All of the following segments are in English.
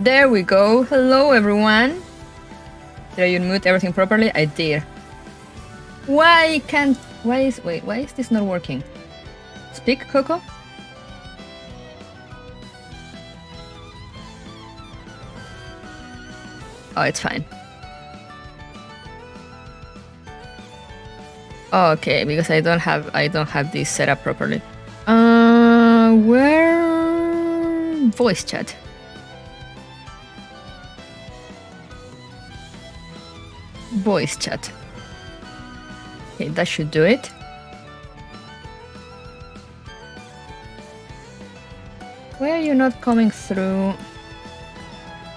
There we go. Hello, everyone. Did I unmute everything properly? I did. Why is this not working? Speak, Coco? Oh, it's fine. Oh, okay, because I don't have this set up properly. Where voice chat? Voice chat. Okay, that should do it. Why are you not coming through?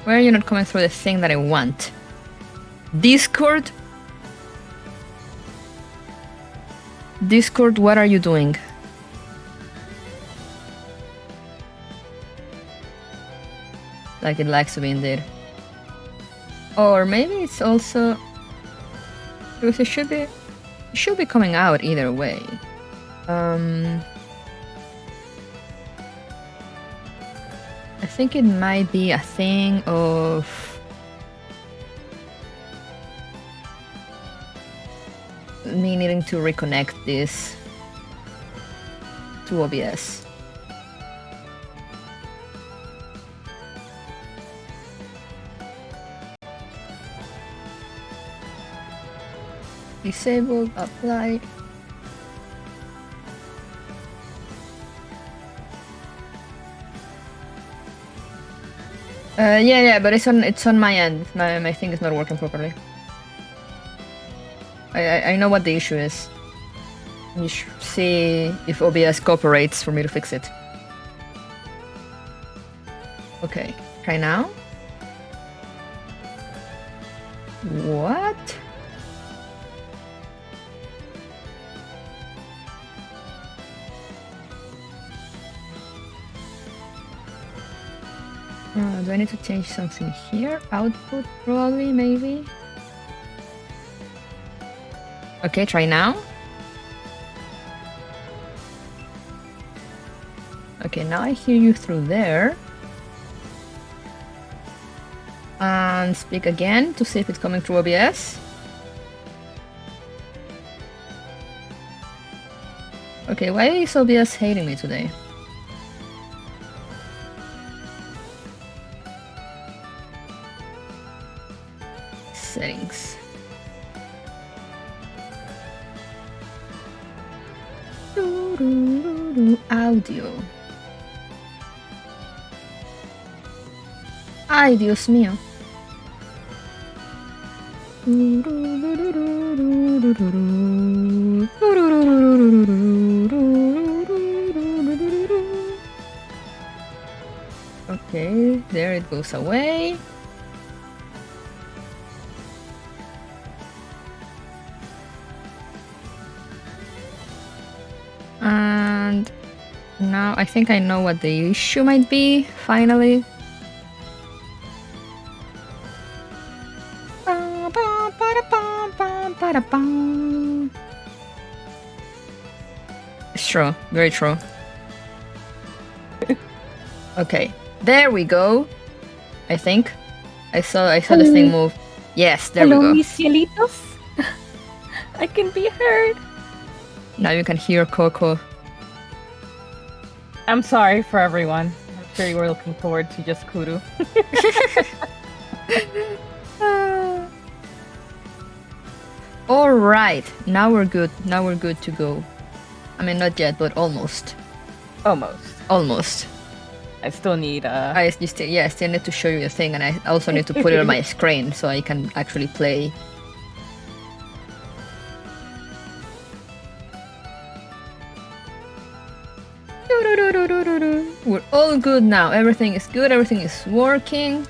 Why are you not coming through the thing that I want? Discord? Discord, what are you doing? Like it likes to be indeed. Or maybe it's also because it should be coming out either way. I think it might be a thing of me needing to reconnect this to OBS. Disable, apply. Yeah, but it's on my end. My thing is not working properly. I know what the issue is. You should see if OBS cooperates for me to fix it. Okay, try now. What? Do I need to change something here? Output, probably, maybe? Okay, try now. Okay, now I hear you through there. And speak again to see if it's coming through OBS. Okay, why is OBS hating me today? Settings. Audio. Ay, Dios mío. Okay, there it goes away. And now I think I know what the issue might be, finally. It's true, very true. Okay, there we go. I think I saw the thing move. Yes, there we go. Hello, mis cielitos. I can be heard. Now you can hear Coco. I'm sorry for everyone. I'm sure you were looking forward to just Kuru. All right, now we're good. Now we're good to go. I mean, not yet, but almost. Almost. Almost. I still need I still need to show you the thing, and I also need to put it on my screen so I can actually play. We're all good now. Everything is good. Everything is working.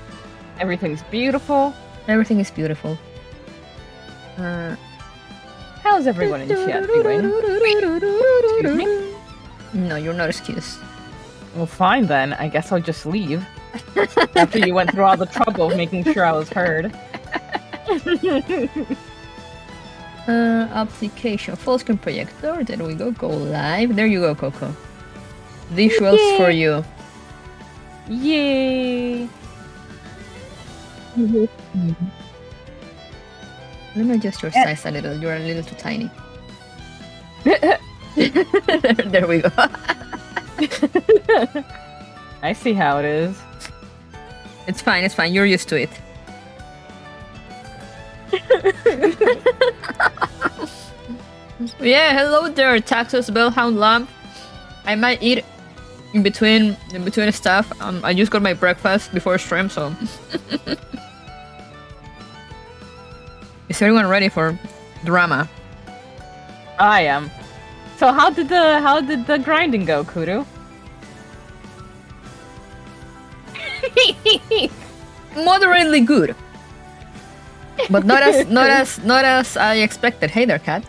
Everything's beautiful. Everything is beautiful. How's everyone in chat doing? Excuse me? No, you're not excused. Well, fine then. I guess I'll just leave. After you went through all the trouble of making sure I was heard. Application. Full screen projector. There we go. Go live. There you go, Coco. Visuals Yay. for you. Yay! Let me adjust your size a little. You're a little too tiny. There we go. I see how it is. It's fine. It's fine. You're used to it. Yeah, hello there, Taxus Bellhound Lamb. I might eat in between stuff. I just got my breakfast before stream, so. Is everyone ready for drama? I am. So how did the grinding go, Kudu? Moderately good, but not as I expected. Hey there, cat.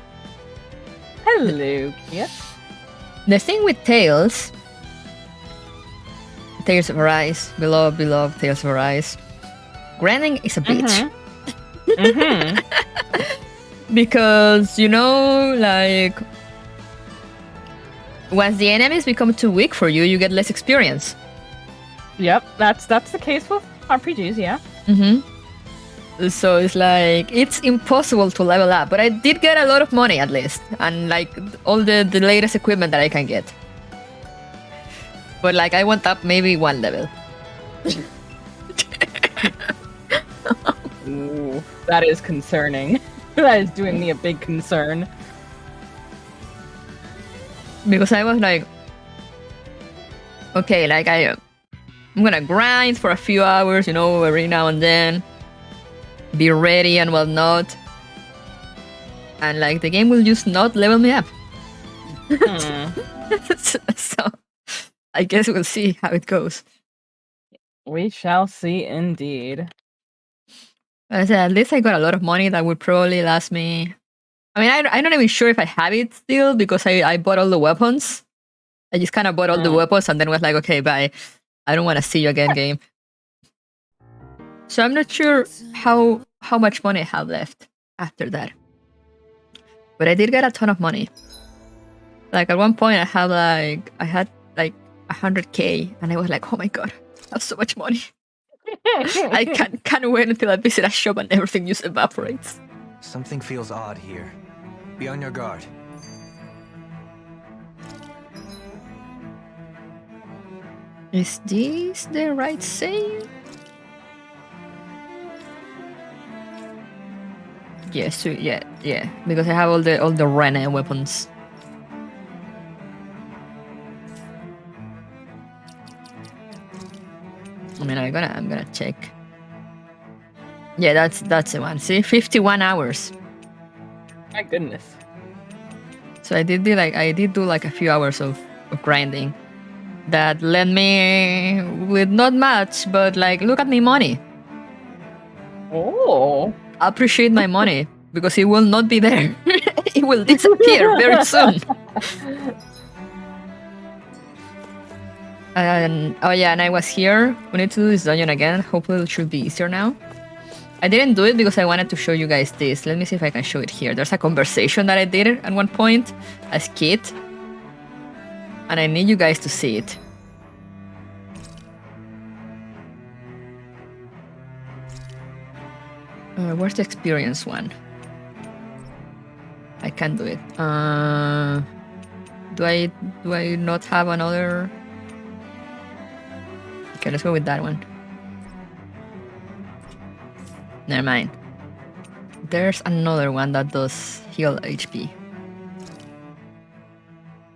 Hello, kid. The thing with Tales of Arise, beloved Tales of Arise, grinding is a bitch. Because, you know, like, once the enemies become too weak for you, you get less experience. Yep, that's the case with RPGs, yeah. So it's like, it's impossible to level up, but I did get a lot of money at least, and like all the latest equipment that I can get. But like, I went up maybe 1 level. Ooh, that is concerning. That is doing me a big concern. Because I was like, okay, like I'm gonna grind for a few hours, you know, every now and then, be ready and whatnot, and like the game will just not level me up. So I guess we'll see how it goes. We shall see indeed. As I said, at least I got a lot of money that would probably last me. I mean, I'm not even sure if I have it still because I bought all the weapons. I just kind of bought all the weapons and then was like, okay, bye. I don't want to see you again, game. So I'm not sure how much money I have left after that. But I did get a ton of money. Like at one point I had like 100k and I was like, oh my god, I have so much money. I can't wait until I visit a shop and everything just evaporates. Something feels odd here. Be on your guard. Is this the right save? Yes, yeah, because I have all the Rene weapons. I mean, I'm gonna check. Yeah, that's the one. See, 51 hours. My goodness. So I did do like a few hours of grinding. That led me with not much, but like, look at me money. Oh. Appreciate my money because it will not be there. It will disappear very soon. And oh yeah, and I was here. We need to do this dungeon again. Hopefully it should be easier now. I didn't do it because I wanted to show you guys this. Let me see if I can show it here. There's a conversation that I did at one point as Kid. And I need you guys to see it. Where's the experience one? I can't do it. Do I not have another? Okay, let's go with that one. Never mind. There's another one that does heal HP.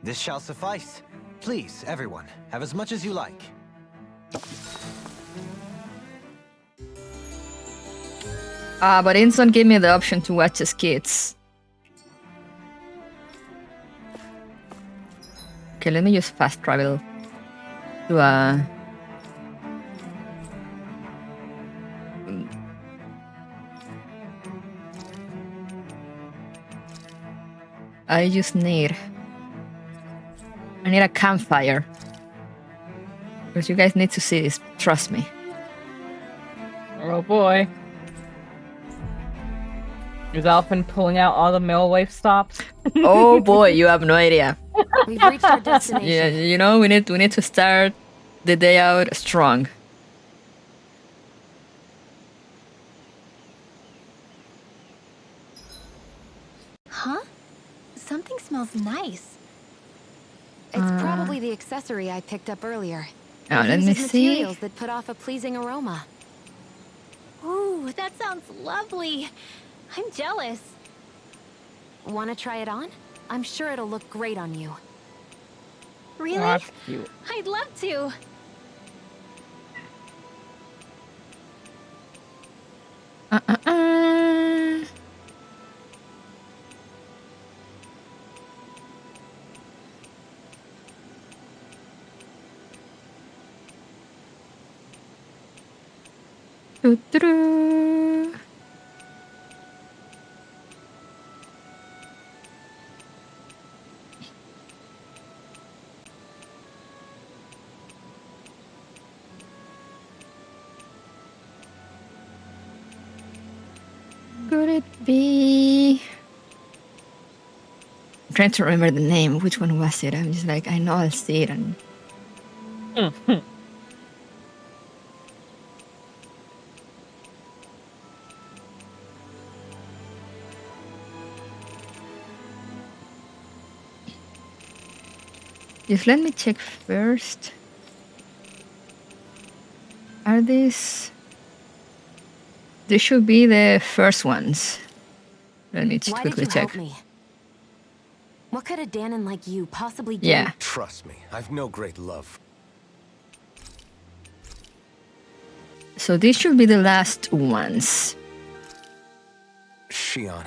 This shall suffice. Please, everyone, have as much as you like. But it doesn't give me the option to watch the skits. Okay, let me just fast travel to I need a campfire. Because you guys need to see this, trust me. Oh boy. Is Alphen pulling out all the mailwave stops? Oh boy, you have no idea. We've reached our destination. Yeah, you know, we need to start the day out strong. something smells nice. It's probably the accessory I picked up earlier. Oh, It let me uses see. materials that put off a pleasing aroma. Ooh, that sounds lovely. I'm jealous. Want to try it on? I'm sure it'll look great on you. Really? Oh, that's cute. I'd love to. Doo-doo-doo. Could it be? I'm trying to remember the name. Which one was it? I'm just like, I know I'll see it. And just let me check first. Are these? These should be the first ones. Let me Why did quickly you check. help me? What could a Danon like you possibly do? Yeah. Trust me, I've no great love. So these should be the last ones. Shion,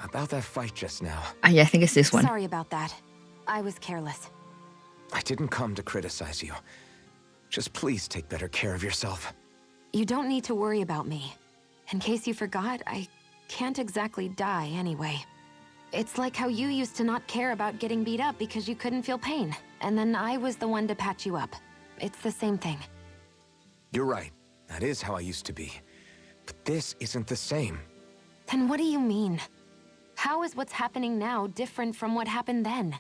about that fight just now. Yeah, I think it's this one. Sorry about that. I was careless. I didn't come to criticize you. Just please take better care of yourself. You don't need to worry about me. In case you forgot, I can't exactly die anyway. It's like how you used to not care about getting beat up because you couldn't feel pain, and then I was the one to patch you up. It's the same thing. You're right. That is how I used to be. But this isn't the same. Then what do you mean? How is what's happening now different from what happened then?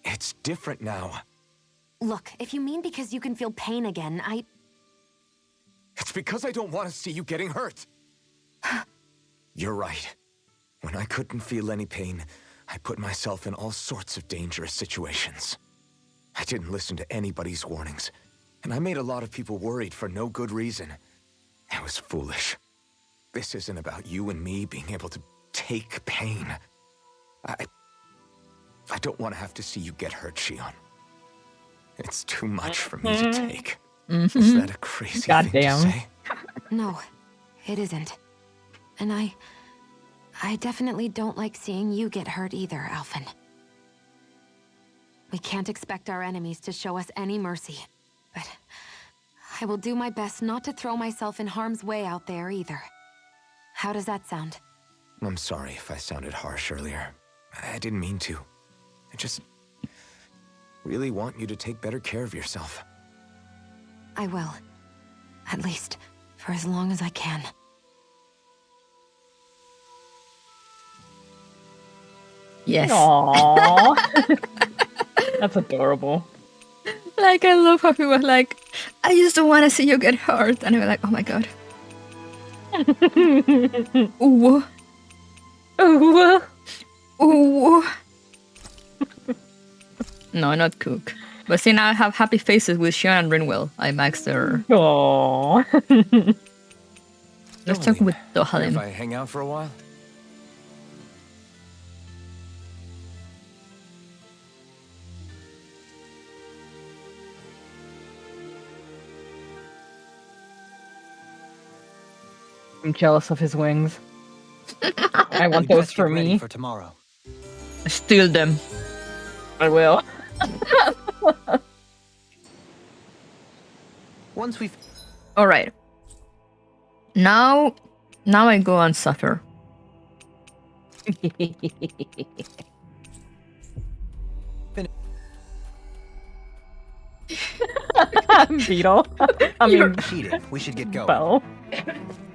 It's different now. Look, if you mean because you can feel pain again, It's because I don't want to see you getting hurt. You're right. When I couldn't feel any pain, I put myself in all sorts of dangerous situations. I didn't listen to anybody's warnings, and I made a lot of people worried for no good reason. It was foolish. This isn't about you and me being able to take pain. I don't want to have to see you get hurt, Shion. It's too much for me to take. Is that a crazy thing to Goddamn. say? No, it isn't. And I definitely don't like seeing you get hurt either, Alphen. We can't expect our enemies to show us any mercy, but I will do my best not to throw myself in harm's way out there either. How does that sound? I'm sorry if I sounded harsh earlier. I didn't mean to. I just really want you to take better care of yourself. I will. At least, for as long as I can. Yes. Aww. That's adorable. Like, I love how he was like, I just don't want to see you get hurt. And I was like, oh my god. Ooh. Ooh. Ooh. No, not Cook. But see, now I have happy faces with Shion and Rinwell. I maxed her. Aww. Let's talk with If Dohalim. I hang out for a while? I'm jealous of his wings. I want We those best for get ready me. for tomorrow. Steal them. I will. Once we've Alright. Now I go and suffer. Beetle. I mean, cheating, we should get going. Bell.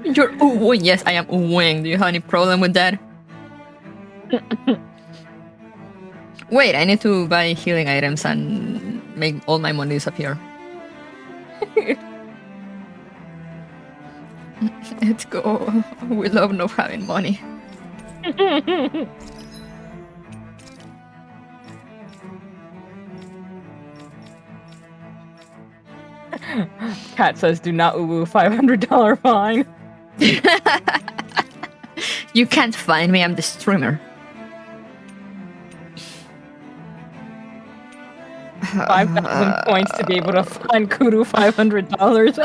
You're ooh, yes, I am oohing. Do you have any problem with that? Wait, I need to buy healing items and make all my money disappear. Let's go. We love not having money. Cat says, "Do not woo $500 fine." You can't find me. I'm the streamer. 5,000 points to be able to find Kudu $500.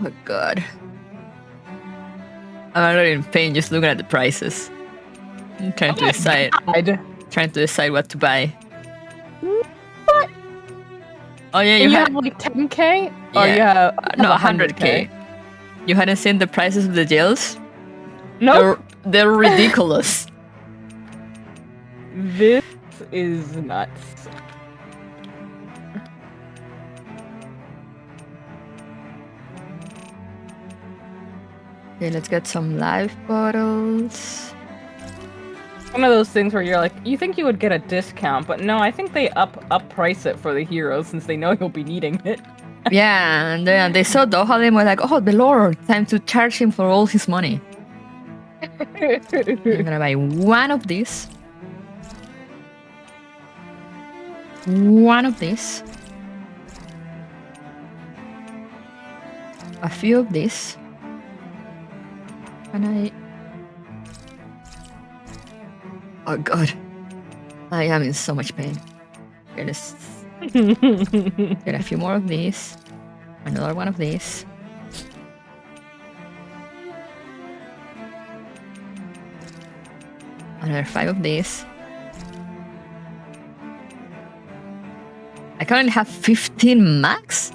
Oh god. I'm already in pain just looking at the prices. I'm trying to decide. Trying to decide what to buy. What? Oh yeah, you have like 10k? Yeah. Or you have no 100k. You hadn't seen the prices of the jails? No, they're ridiculous. This is nuts. Okay, let's get some life bottles. One of those things where you're like, you think you would get a discount, but no, I think they up price it for the hero since they know you'll be needing it. Yeah, and then they saw Dohalim and were like, oh, the Lord, time to charge him for all his money. I'm gonna buy one of these. One of these. A few of these. And oh god. I am in so much pain. Okay, let's get a few more of these. Another one of these. Another 5 of these. I currently have 15 max?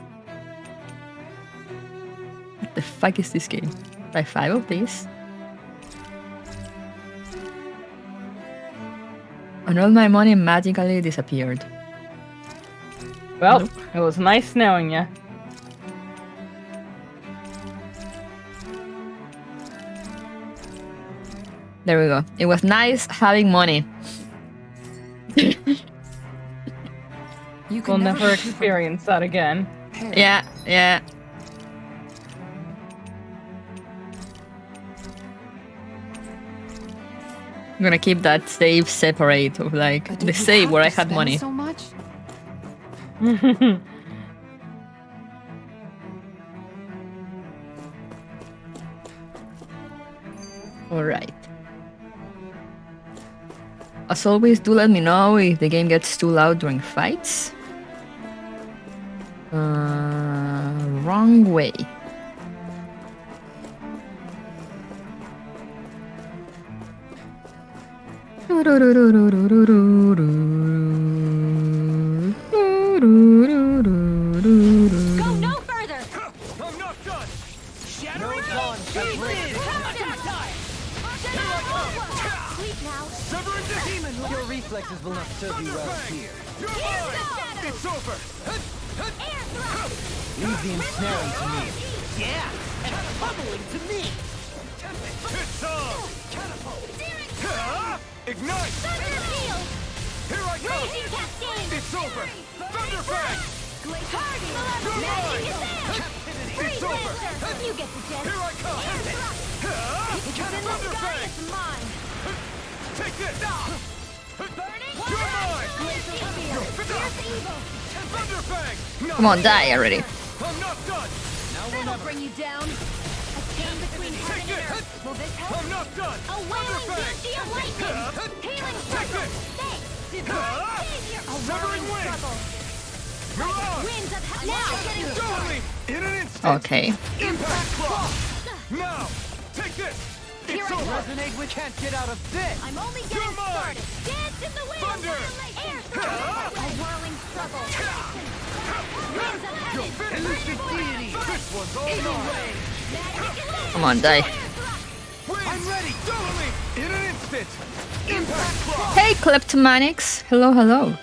What the fuck is this game? Buy 5 of these. And all my money magically disappeared. Well, it was nice knowing you. There we go. It was nice having money. We'll never experience that again. Yeah, yeah. I'm gonna keep that save separate of like the save where I had money. So much? Alright. As always, do let me know if the game gets too loud during fights. Wrong way. Go no further! I'm not done! No dawn shall break. Sleep now. Severing the demon! Your reflexes will not serve you well here. You're mine! It's over! Leave the ensnaring to me. Yeah, and pummeling to me. It's on! Ignite! Here I come! It's over! Thunderfang! You're mine! It's over! You get the gist. Here I come! Thunderfang! It's mine. Take this! You're mine! Thunderfang! Come on, die already. I'm not done! That'll bring you down. A chain between heaven and earth. Will this help? I'm not done! A wailing guilty of lightning. Healing circle. Thanks. Divine savior. A Severing whirling wind. struggle. Mirage! Winds of hell. Now getting Totally! In an instant! Okay. Impact claw! Now! Take this! Here It's I over! go. Resonate, we can't get out of this. I'm only You're getting mine. started. Dance in the wind. Thunder. Air struggle. A whirling struggle. Winds of heaven. Elusive deity! This one's all mine! Come on, die. I'm ready! Totally! In an instant! Impact claw! Hey, Kleptomanics. Hello, hello.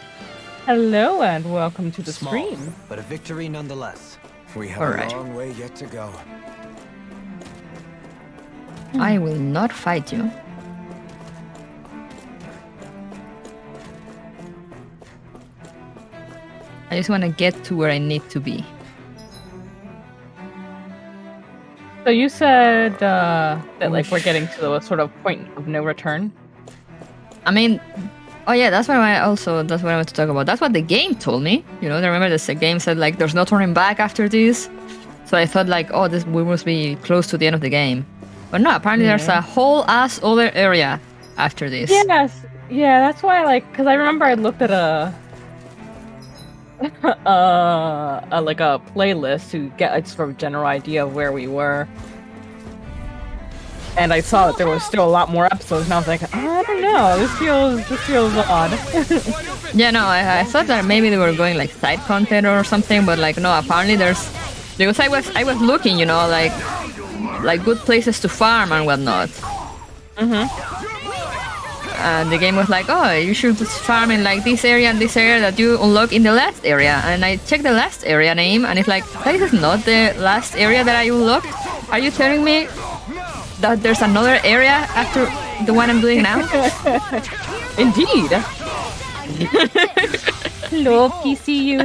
Hello and welcome to the Small, stream. but a victory nonetheless. We have Alright. a long way yet to go. I will not fight you. I just want to get to where I need to be. So you said that like we're getting to the sort of point of no return. I mean, Oh yeah, that's what I want to talk about. That's what the game told me. You know, remember the game said like there's no turning back after this. So I thought like, oh, we must be close to the end of the game. But no, apparently there's a whole ass other area after this. Yes, yeah, that's why because I remember I looked at a playlist to get a sort of general idea of where we were. And I saw that there was still a lot more episodes, and I was like, I don't know, this feels odd. Yeah, no, I thought that maybe they were going like side content or something, but like no, apparently there's because I was looking, you know, like good places to farm and whatnot. And the game was like, oh, you should farm in like this area and this area that you unlock in the last area. And I checked the last area name, and it's like, this is not the last area that I unlocked. Are you telling me that there's another area after the one I'm doing now? Indeed. Hello, PCU.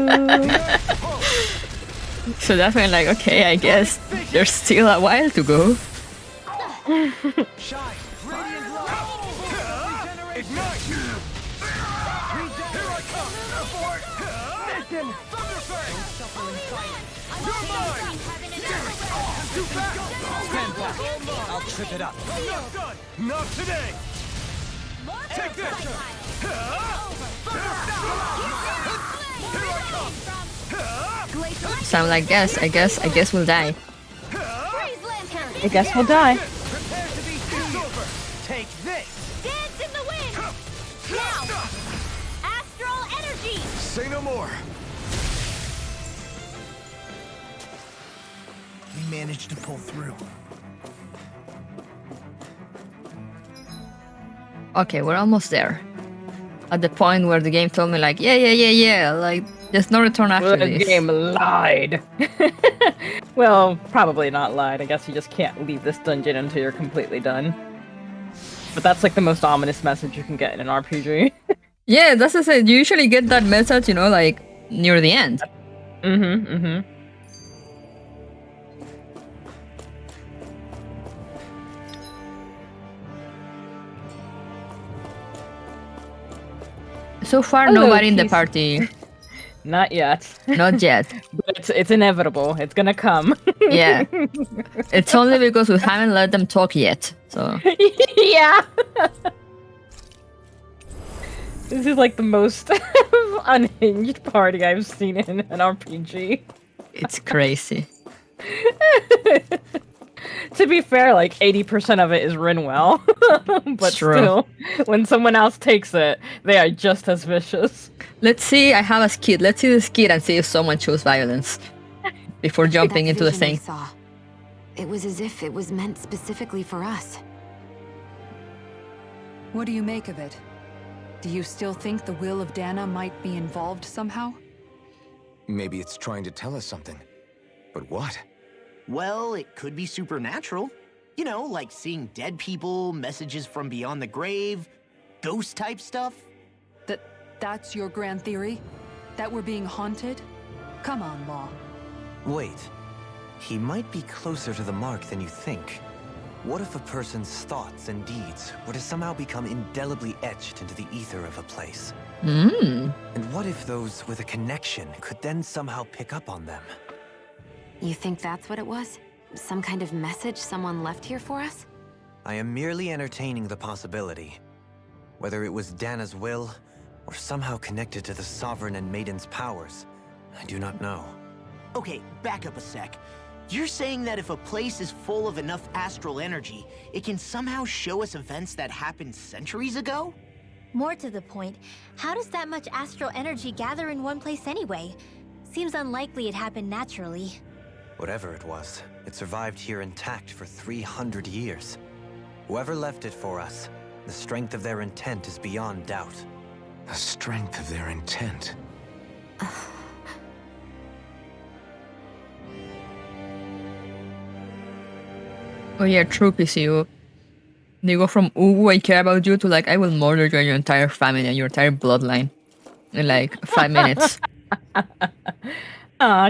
So that's when like, okay, I guess there's still a while to go. I'll trip it up. Not today! Take this! So I'm like, I guess we'll die. I guess we'll die. Prepare to be over. Take this. Dance in the wind! Now! Astral energy! Say no more! We managed to pull through. Okay, we're almost there. At the point where the game told me like, yeah, like there's no return after The this. game lied. Well, probably not lied. I guess you just can't leave this dungeon until you're completely done. But that's like the most ominous message you can get in an RPG. Yeah, that's what I said. You usually get that message, you know, like near the end. So far, Hello, nobody in the peace. party. Not yet. Not yet. But it's inevitable. It's gonna come. Yeah. It's only because we haven't let them talk yet. So Yeah. This is like the most unhinged party I've seen in an RPG. it's crazy. To be fair, like 80% of it is Rinwell. But True. still, when someone else takes it, they are just as vicious. Let's see. I have a skid. Let's see the skid and see if someone chose violence before jumping That into the vision I thing. saw. It was as if it was meant specifically for us. What do you make of it? Do you still think the will of Dana might be involved somehow? Maybe it's trying to tell us something. But what? Well, it could be supernatural. You know, like seeing dead people, messages from beyond the grave, ghost-type stuff. That's your grand theory? That we're being haunted? Come on, Law. Wait. He might be closer to the mark than you think. What if a person's thoughts and deeds were to somehow become indelibly etched into the ether of a place? Mm. And what if those with a connection could then somehow pick up on them? You think that's what it was? Some kind of message someone left here for us? I am merely entertaining the possibility. Whether it was Dana's will, or somehow connected to the Sovereign and Maiden's powers, I do not know. Okay, back up a sec. You're saying that if a place is full of enough astral energy, it can somehow show us events that happened centuries ago? More to the point, how does that much astral energy gather in one place anyway? Seems unlikely it happened naturally. Whatever it was, it survived here intact for 300 years. Whoever left it for us, the strength of their intent is beyond doubt. The strength of their intent. Oh yeah, true PCU. They go from ooh, I care about you to like I will murder you and your entire family and your entire bloodline in like 5 minutes.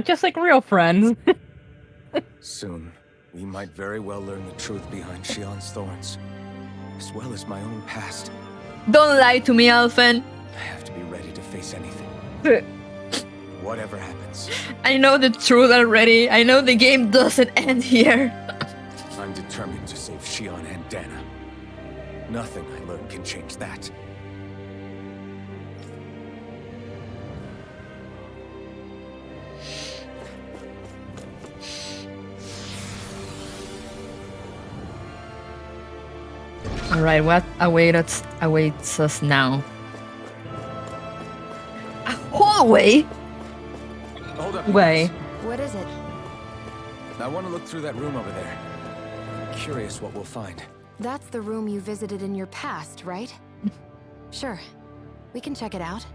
Just like real friends. Soon, we might very well learn the truth behind Shion's thorns, as well as my own past. Don't lie to me, Alphen. I have to be ready to face anything. Whatever happens. I know the truth already. I know the game doesn't end here. I'm determined to save Shion and Dana. Nothing I learn can change that. Alright, what awaits us now? A hallway? Hold up. Way. What is it? I want to look through that room over there. I'm curious what we'll find. That's the room you visited in your past, right? Sure. We can check it out.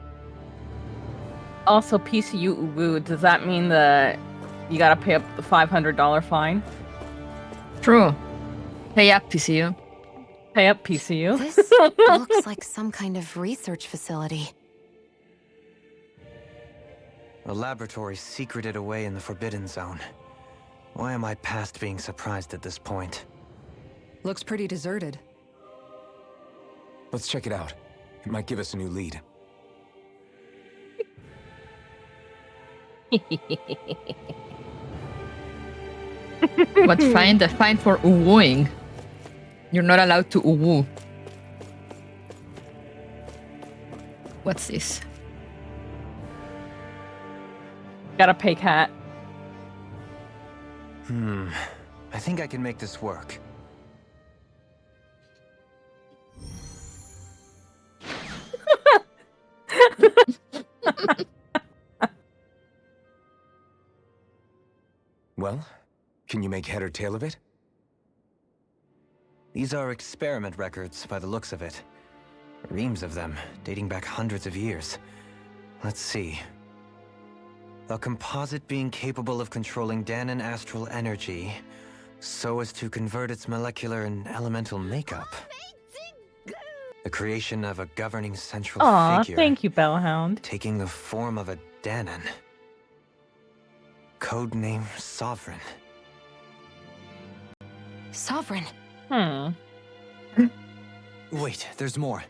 Also, PCU Uwu, does that mean that you gotta pay up the $500 fine? True. Hey up, PCU. Pay up, PCU. This looks like some kind of research facility. A laboratory secreted away in the Forbidden Zone. Why am I past being surprised at this point? Looks pretty deserted. Let's check it out. It might give us a new lead. What fine? The fine for uwooing. You're not allowed to uwoo. What's this? Gotta pay cat. I think I can make this work. Well, can you make head or tail of it? These are experiment records by the looks of it. Reams of them, dating back hundreds of years. Let's see. A composite being capable of controlling Danon astral energy so as to convert its molecular and elemental makeup. The creation of a governing central Aw, figure. thank you, Bellhound. Taking the form of a Danon. Codename Sovereign. Sovereign. Wait, there's more.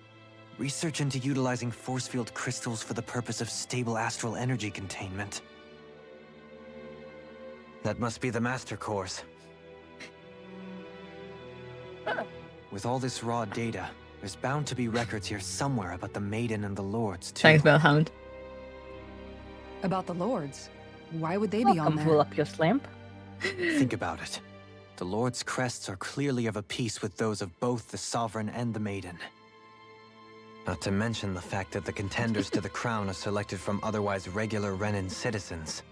Research into utilizing force field crystals for the purpose of stable astral energy containment. That must be the Master Cores. With all this raw data, there's bound to be records here somewhere about the Maiden and the Lords, too. Thanks, Bellhound. About the Lords. Why would they be on Welcome, there? Voluptuous Lamp. Think about it. The Lord's crests are clearly of a piece with those of both the Sovereign and the Maiden. Not to mention the fact that the contenders to the crown are selected from otherwise regular Renin citizens.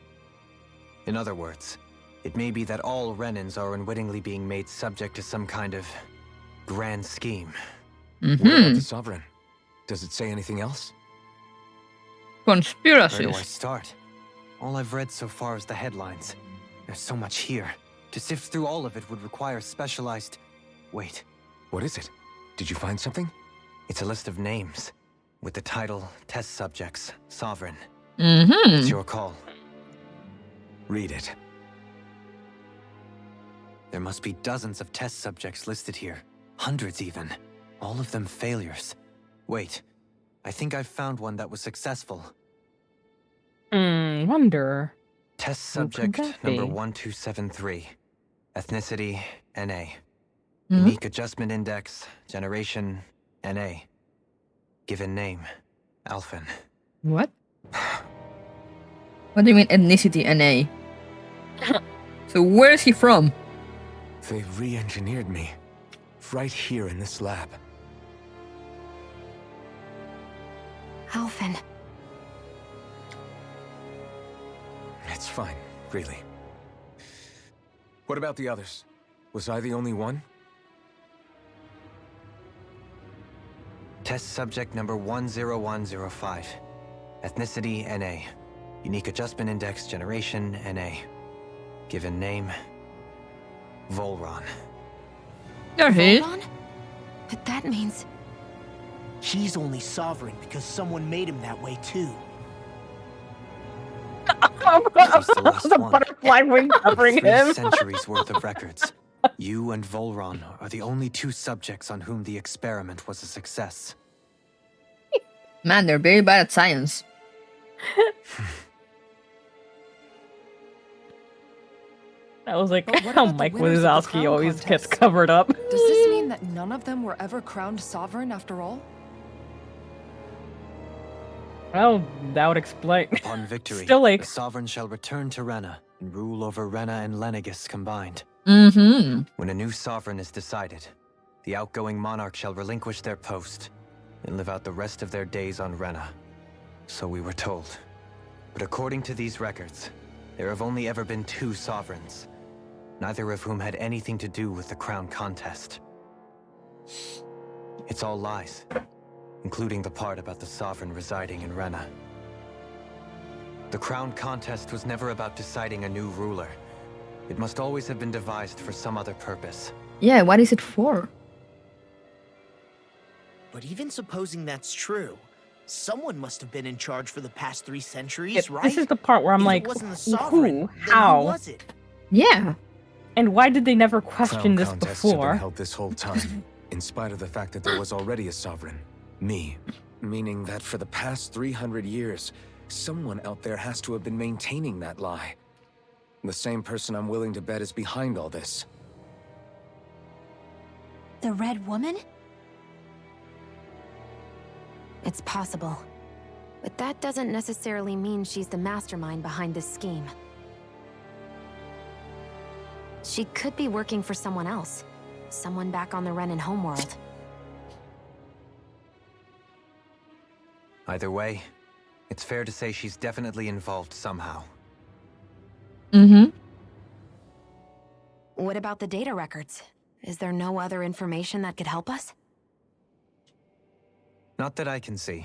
In other words, it may be that all Renins are unwittingly being made subject to some kind of grand scheme. What about the Sovereign? Does it say anything else? Where do I Conspiracies. start? All I've read so far is the headlines. There's so much here. To sift through all of it would require specialized... Wait. What is it? Did you find something? It's a list of names, with the title, Test Subjects, Sovereign. Mm-hmm. It's your call. Read it. There must be dozens of test subjects listed here. Hundreds even. All of them failures. Wait, I think I've found one that was successful. Wonder. Test Who could subject that number be? 1273. Ethnicity, NA. Mhm. Unique Adjustment Index, Generation, NA. Given name, Alphen. What? What do you mean ethnicity NA? So where is he from? They re-engineered me. Right here in this lab. Alphen. It's fine, really. What about the others? Was I the only one? Test subject number 10105. Ethnicity, NA. Unique Adjustment Index, Generation, NA. Given name, Volron. There he is. Volron? But that means... He's only sovereign because someone made him that way too. He's the last The one. butterfly wing covering 3 him. centuries worth of records. You and Volron are the only 2 subjects on whom the experiment was a success. Man, they're very bad at science. I was like, But what how about the Mike winners of the Wazowski crown always gets contest? covered up. Does this mean that none of them were ever crowned sovereign after all? Well, that would explain. Upon victory, Still like, the sovereign shall return to Rena and rule over Rena and Lenegis combined. Mm-hmm. When a new sovereign is decided, the outgoing monarch shall relinquish their post and live out the rest of their days on Rena. So we were told. But according to these records, there have only ever been 2 sovereigns, neither of whom had anything to do with the crown contest. It's all lies, including the part about the sovereign residing in Rena. The crown contest was never about deciding a new ruler. It must always have been devised for some other purpose. Yeah, what is it for? But even supposing that's true, someone must have been in charge for the past 3 centuries, right? this is the part where I'm If like, it wasn't the sovereign, who? then How? who was it? Yeah. And why did they never Crown question this contests have been before? held this whole time, in spite of the fact that there was already a sovereign. Me. Meaning that for the past 300 years, someone out there has to have been maintaining that lie. The same person I'm willing to bet is behind all this. The Red Woman? It's possible. But that doesn't necessarily mean she's the mastermind behind this scheme. She could be working for someone else. Someone back on the Renan homeworld. Either way, it's fair to say she's definitely involved somehow. Mm-hmm. What about the data records? Is there no other information that could help us? Not that I can see.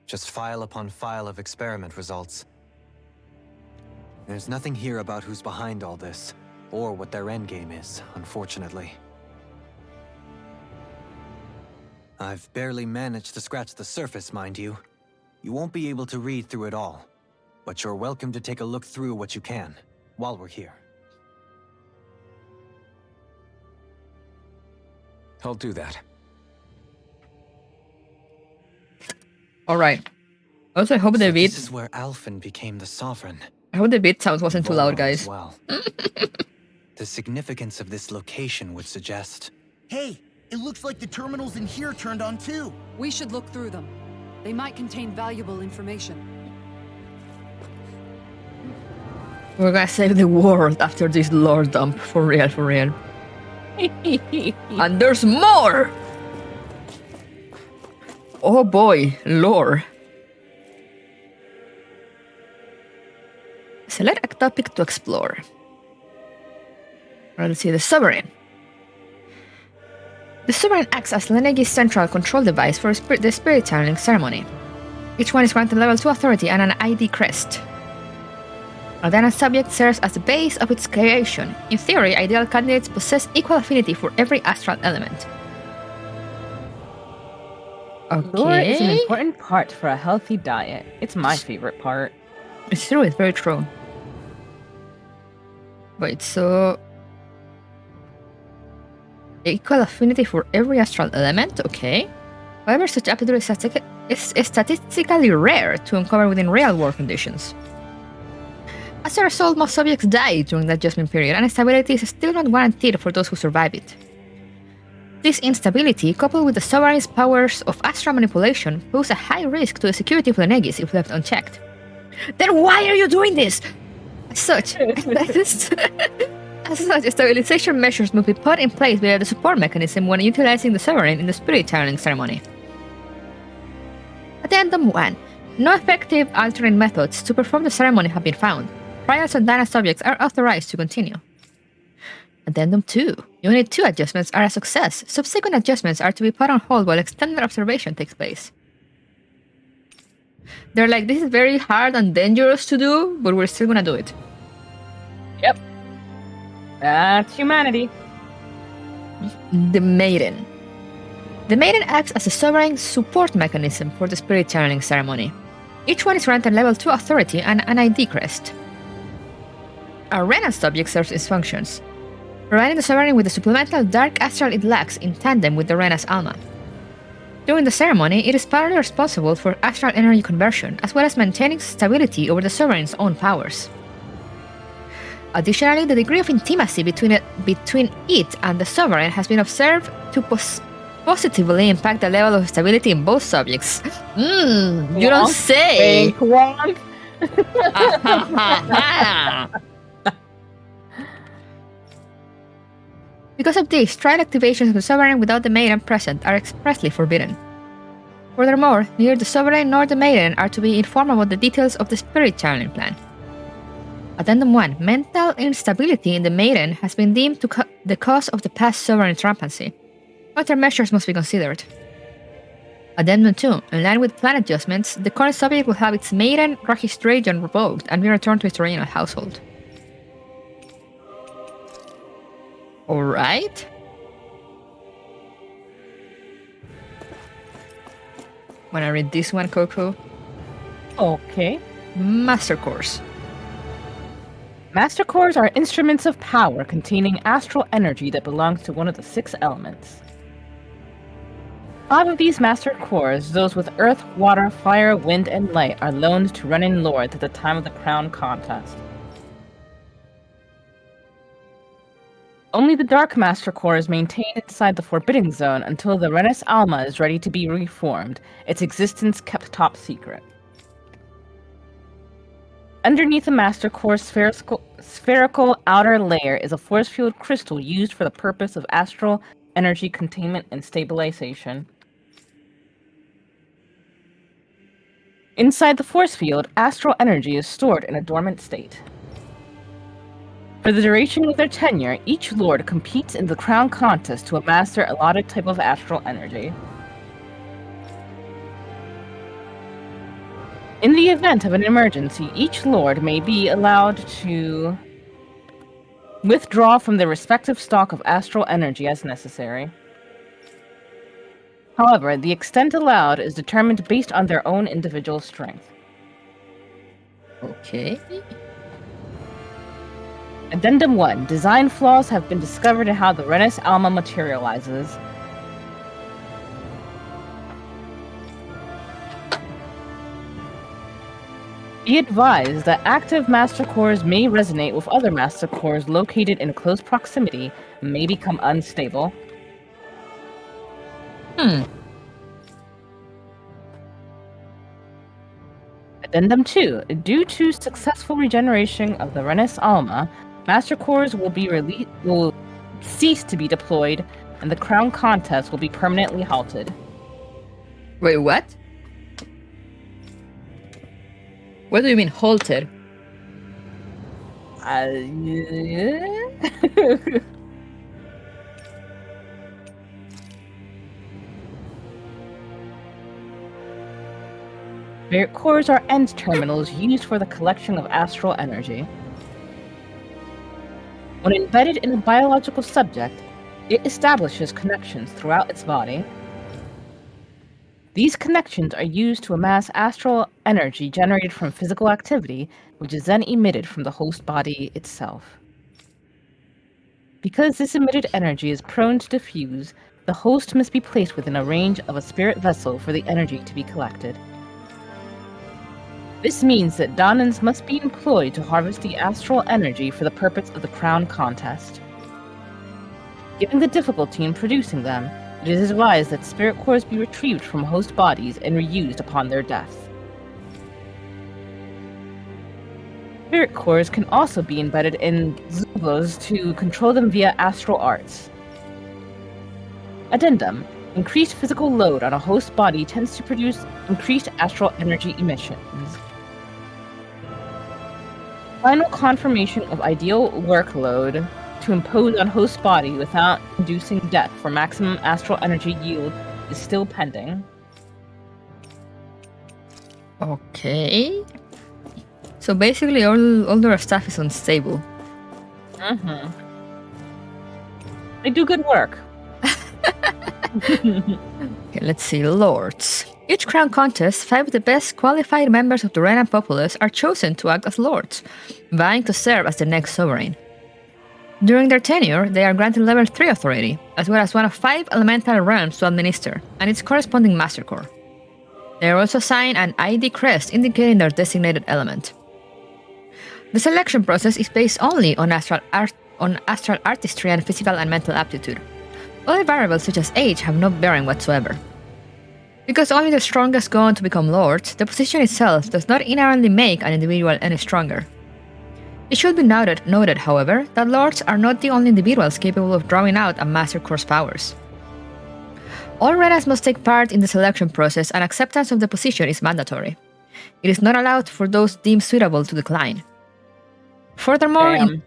Just file upon file of experiment results. There's nothing here about who's behind all this, or what their endgame is, unfortunately. I've barely managed to scratch the surface, mind you. You won't be able to read through it all, but you're welcome to take a look through what you can, while we're here. I'll do that. Alright. Also, I hope the So beat... this is where Alphen became the sovereign. I hope the beat sound wasn't too loud, Volmar guys. as well. The significance of this location would suggest... Hey, it looks like the terminals in here turned on too. We should look through them. They might contain valuable information. We're gonna save the world after this lore dump. For real, for real. And there's more! Oh boy, lore. Select a topic to explore. Let's see, the Sovereign. The Sovereign acts as Lenegi's central control device for the spirit channeling ceremony. Each one is granted level 2 authority and an ID crest. A Dana subject serves as the base of its creation. In theory, ideal candidates possess equal affinity for every astral element. Lore is an Okay. important part for a healthy diet. It's my favorite part. It's true, it's very true. Wait, so... Equal affinity for every astral element? Okay. However, such aptitude is statistically rare to uncover within real-world conditions. As a result, most subjects die during the adjustment period, and stability is still not guaranteed for those who survive it. This instability, coupled with the Sovereign's powers of astral manipulation, pose a high risk to the security of Lenegis if left unchecked. Then why are you doing this? As such, stabilization measures must be put in place via the support mechanism when utilizing the Sovereign in the spirit channeling ceremony. Addendum 1. No effective alternate methods to perform the ceremony have been found. Trials on Dana subjects are authorized to continue. Addendum 2. Unit 2 adjustments are a success. Subsequent adjustments are to be put on hold while extended observation takes place. They're like, this is very hard and dangerous to do, but we're still gonna do it. Yep. That's humanity. The Maiden. The Maiden acts as a sovereign support mechanism for the spirit channeling ceremony. Each one is granted level 2 authority and an ID crest. A Renan subject serves its functions, providing the Sovereign with the supplemental dark astral it lacks in tandem with the Rena's Alma. During the ceremony, it is partly responsible for astral energy conversion, as well as maintaining stability over the sovereign's own powers. Additionally, the degree of intimacy between it and the sovereign has been observed to positively impact the level of stability in both subjects. You don't say! Because of this, trial activations of the sovereign without the maiden present are expressly forbidden. Furthermore, neither the sovereign nor the maiden are to be informed about the details of the spirit channeling plan. Addendum 1. Mental instability in the maiden has been deemed the cause of the past sovereign's rampancy. Countermeasures must be considered. Addendum 2. In line with plan adjustments, the current subject will have its maiden registration revoked and be returned to its original household. Alright. Wanna read this one, Coco? Okay. Master Course. Master cores are instruments of power containing astral energy that belongs to one of the 6 elements. 5 of these master cores, those with earth, water, fire, wind, and light, are loaned to Renin Lords at the time of the crown contest. Only the Dark Master Core is maintained inside the Forbidden Zone until the Renis Alma is ready to be reformed, its existence kept top secret. Underneath the Master Core's spherical outer layer is a force field crystal used for the purpose of astral energy containment and stabilization. Inside the force field, astral energy is stored in a dormant state. For the duration of their tenure, each lord competes in the crown contest to amass their allotted type of astral energy. In the event of an emergency, each lord may be allowed to withdraw from their respective stock of astral energy as necessary. However, the extent allowed is determined based on their own individual strength. Okay. Addendum 1. Design flaws have been discovered in how the Renis Alma materializes. Be advised that active master cores may resonate with other master cores located in close proximity and may become unstable. Addendum 2. Due to successful regeneration of the Renis Alma, master cores will cease to be deployed, and the crown contest will be permanently halted. Wait, what? What do you mean halted? Spirit cores are end terminals used for the collection of astral energy. When embedded in a biological subject, it establishes connections throughout its body. These connections are used to amass astral energy generated from physical activity, which is then emitted from the host body itself. Because this emitted energy is prone to diffuse, the host must be placed within a range of a spirit vessel for the energy to be collected. This means that Danans must be employed to harvest the astral energy for the purpose of the crown contest. Given the difficulty in producing them, it is advised that spirit cores be retrieved from host bodies and reused upon their death. Spirit cores can also be embedded in Zubos to control them via astral arts. Addendum. Increased physical load on a host body tends to produce increased astral energy emissions. Final confirmation of ideal workload to impose on host body without inducing death for maximum astral energy yield is still pending. Okay. So basically all their stuff is unstable. They do good work. Okay, let's see. Lords. Each crown contest, 5 of the best qualified members of the Renan populace are chosen to act as lords, vying to serve as the next sovereign. During their tenure, they are granted level 3 authority, as well as one of 5 elemental realms to administer, and its corresponding Master Core. They are also assigned an ID crest indicating their designated element. The selection process is based only on astral artistry and physical and mental aptitude. Other variables such as age have no bearing whatsoever. Because only the strongest go on to become lords, the position itself does not inherently make an individual any stronger. It should be noted, however, that lords are not the only individuals capable of drawing out a Master Core's powers. All Renas must take part in the selection process, and acceptance of the position is mandatory. It is not allowed for those deemed suitable to decline. Furthermore, in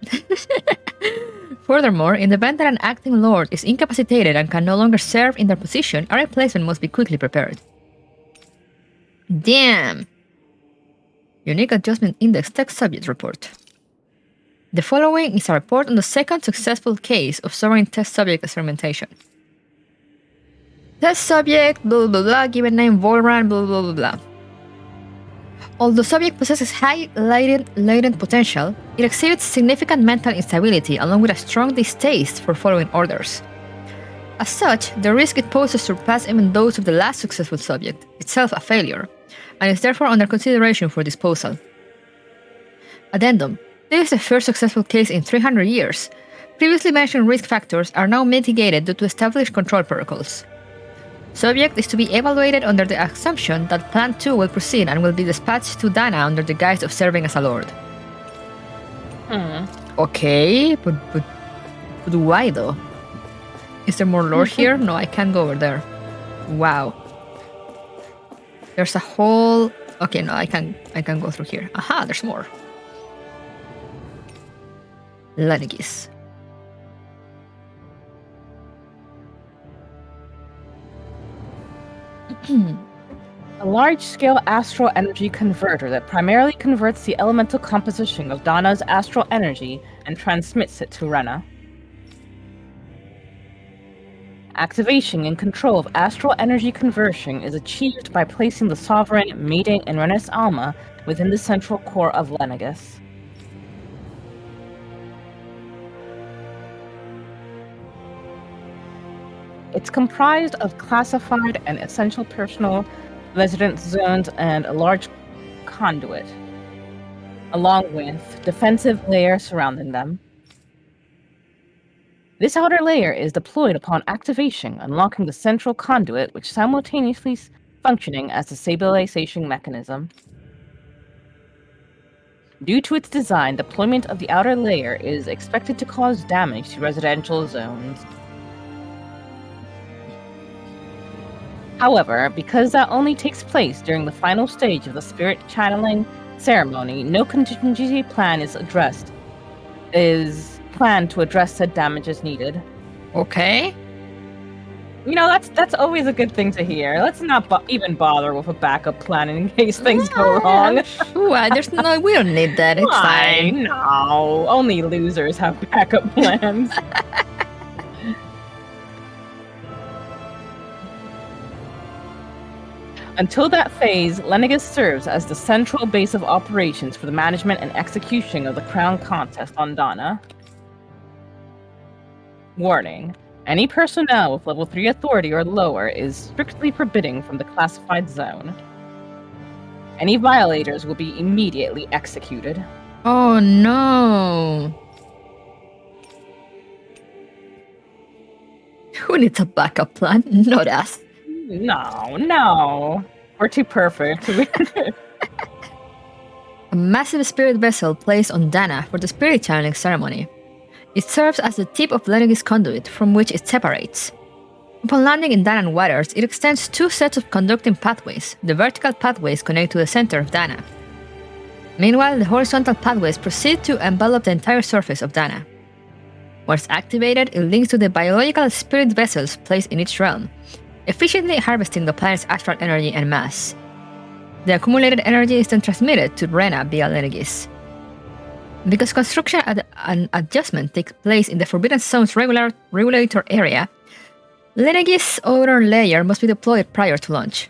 the event that an acting lord is incapacitated and can no longer serve in their position, a replacement must be quickly prepared. Damn! Unique Adjustment Index Test Subject Report. The following is a report on the second successful case of sovereign test subject experimentation. Test subject, blah blah blah, given name Volran, blah blah blah blah. Although subject possesses high latent potential, it exhibits significant mental instability along with a strong distaste for following orders. As such, the risk it poses surpasses even those of the last successful subject, itself a failure, and is therefore under consideration for disposal. Addendum. This is the first successful case in 300 years. Previously mentioned risk factors are now mitigated due to established control protocols. Subject is to be evaluated under the assumption that Plan 2 will proceed and will be dispatched to Dana under the guise of serving as a lord. Okay, but why though? Is there more lore here? No, I can't go over there. Wow. There's a whole... Okay, no, I can go through here. Aha, there's more. Lenegis. A large-scale astral energy converter that primarily converts the elemental composition of Dana's astral energy and transmits it to Rena. Activation and control of astral energy conversion is achieved by placing the sovereign, maiden, and Rena's Alma within the central core of Lenegis. It's comprised of classified and essential personal residence zones and a large conduit, along with defensive layer surrounding them. This outer layer is deployed upon activation, unlocking the central conduit, which simultaneously functioning as a stabilization mechanism. Due to its design, deployment of the outer layer is expected to cause damage to residential zones. However, because that only takes place during the final stage of the spirit channeling ceremony, no contingency plan is planned to address said damages needed. Okay. You know, that's always a good thing to hear. Let's not even bother with a backup plan in case things go wrong. There's no, we don't need that. It's fine. No, only losers have backup plans. Until that phase, Lenegis serves as the central base of operations for the management and execution of the crown contest on Dana. Warning. Any personnel with level 3 authority or lower is strictly forbidden from the classified zone. Any violators will be immediately executed. Oh no. Who needs a backup plan? Not us. No. We're too perfect. A massive spirit vessel placed on Dana for the spirit channeling ceremony. It serves as the tip of Lenegis conduit from which it separates. Upon landing in Danan waters, it extends 2 sets of conducting pathways. The vertical pathways connect to the center of Dana. Meanwhile, the horizontal pathways proceed to envelop the entire surface of Dana. Once activated, it links to the biological spirit vessels placed in each realm, efficiently harvesting the planet's astral energy en masse. The accumulated energy is then transmitted to Rena via Lenegis. Because construction and adjustment take place in the Forbidden Zone's regulator area, Lenegis' outer layer must be deployed prior to launch.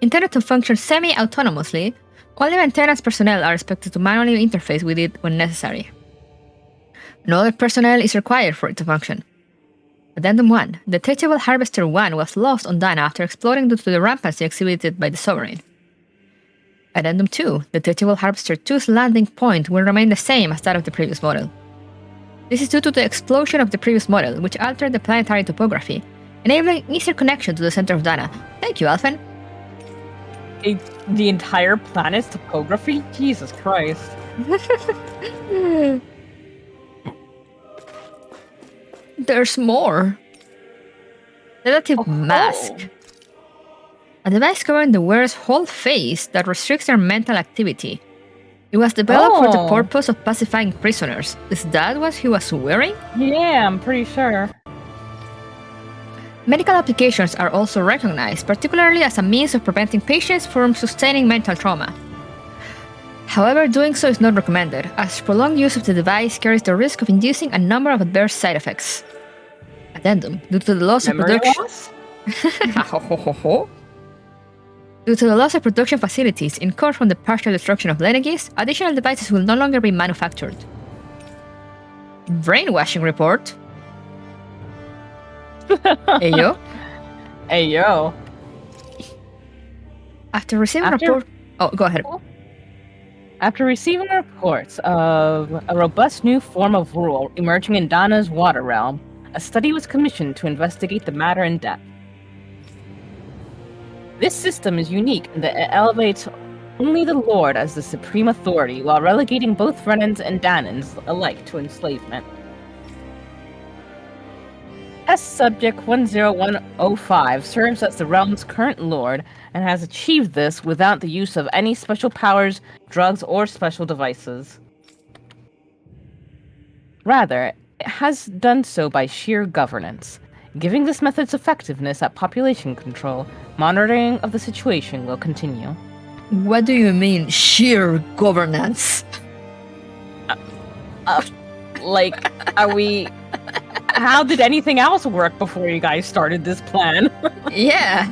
Intended to function semi-autonomously, only maintenance personnel are expected to manually interface with it when necessary. No other personnel is required for it to function. Addendum 1. The Teachable Harvester 1 was lost on Dana after exploding due to the rampancy exhibited by the Sovereign. Addendum 2. The Teachable Harvester 2's landing point will remain the same as that of the previous model. This is due to the explosion of the previous model, which altered the planetary topography, enabling easier connection to the center of Dana. Thank you, Alphen. The entire planet's topography? Jesus Christ. There's more. Relative mask. A device covering the wearer's whole face that restricts their mental activity. It was developed for the purpose of pacifying prisoners. Is that what he was wearing? Yeah, I'm pretty sure. Medical applications are also recognized, particularly as a means of preventing patients from sustaining mental trauma. However, doing so is not recommended, as prolonged use of the device carries the risk of inducing a number of adverse side effects. Addendum, due to the loss of production... Due to the loss of production facilities incurred from the partial destruction of Lenegis, additional devices will no longer be manufactured. Brainwashing report. Ayo. Ayo. After receiving report... Oh, go ahead. After receiving reports of a robust new form of rule emerging in Dana's water realm, a study was commissioned to investigate the matter in depth. This system is unique in that it elevates only the Lord as the supreme authority, while relegating both Renans and Danans alike to enslavement. Test Subject 10105 serves as the realm's current lord, and has achieved this without the use of any special powers, drugs, or special devices. Rather, it has done so by sheer governance. Giving this method's effectiveness at population control, monitoring of the situation will continue. What do you mean, sheer governance? Like, are we... How did anything else work before you guys started this plan? Yeah.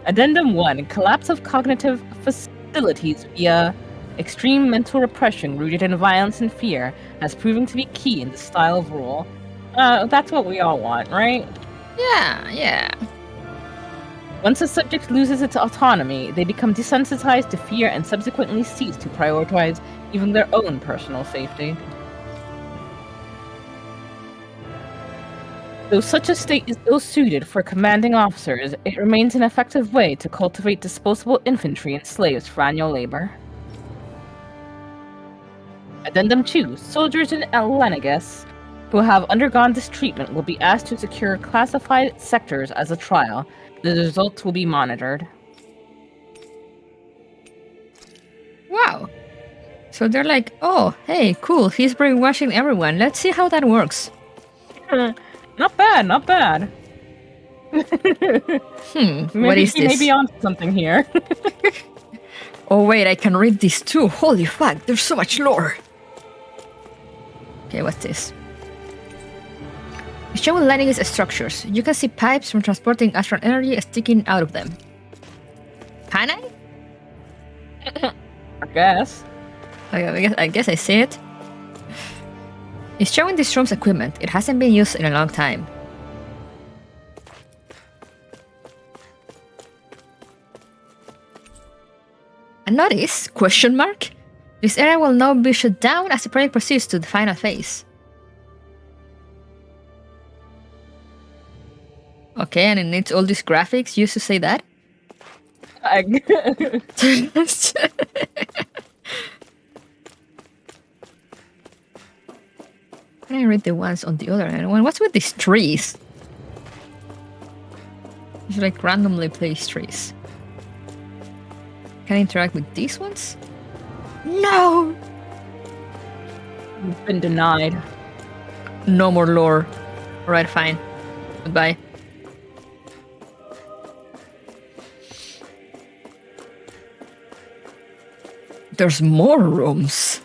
Addendum 1. Collapse of cognitive facilities via extreme mental repression rooted in violence and fear has proven to be key in the style of rule. That's what we all want, right? Yeah. Once a subject loses its autonomy, they become desensitized to fear and subsequently cease to prioritize even their own personal safety. Though such a state is ill-suited for commanding officers, it remains an effective way to cultivate disposable infantry and slaves for annual labor. Addendum 2. Soldiers in Lenegis who have undergone this treatment will be asked to secure classified sectors as a trial. The results will be monitored. Wow. So they're like, oh, hey, cool, he's brainwashing everyone. Let's see how that works. Not bad, not bad. What is this? Maybe on something here. Oh wait, I can read this too. Holy fuck, there's so much lore. Okay, what's this? It's showing Lenegis structures. You can see pipes from transporting astral energy sticking out of them. Can I? I guess. I guess I see it. It's showing this room's equipment. It hasn't been used in a long time. A notice? Question mark? This area will now be shut down as the project proceeds to the final phase. Okay, and it needs all these graphics used to say that? Can I read the ones on the other end? What's with these trees? It's like randomly placed trees. Can I interact with these ones? No! You've been denied. No more lore. Alright, fine. Goodbye. There's more rooms.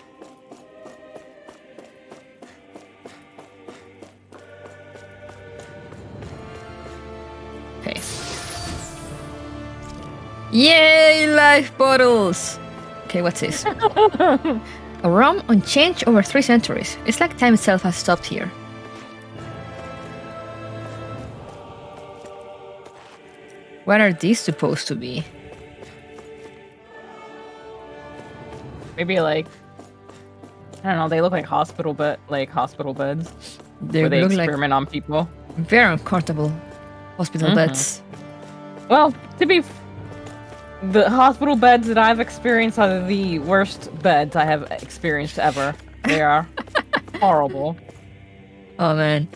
Okay. Yay, life bottles! Okay, what's this? A realm unchanged over 3 centuries. It's like time itself has stopped here. What are these supposed to be? Maybe like, I don't know. They look like hospital beds. They where they look experiment on people. very uncomfortable hospital beds. Well, the hospital beds that I've experienced are the worst beds I have experienced ever. They are horrible. Oh man.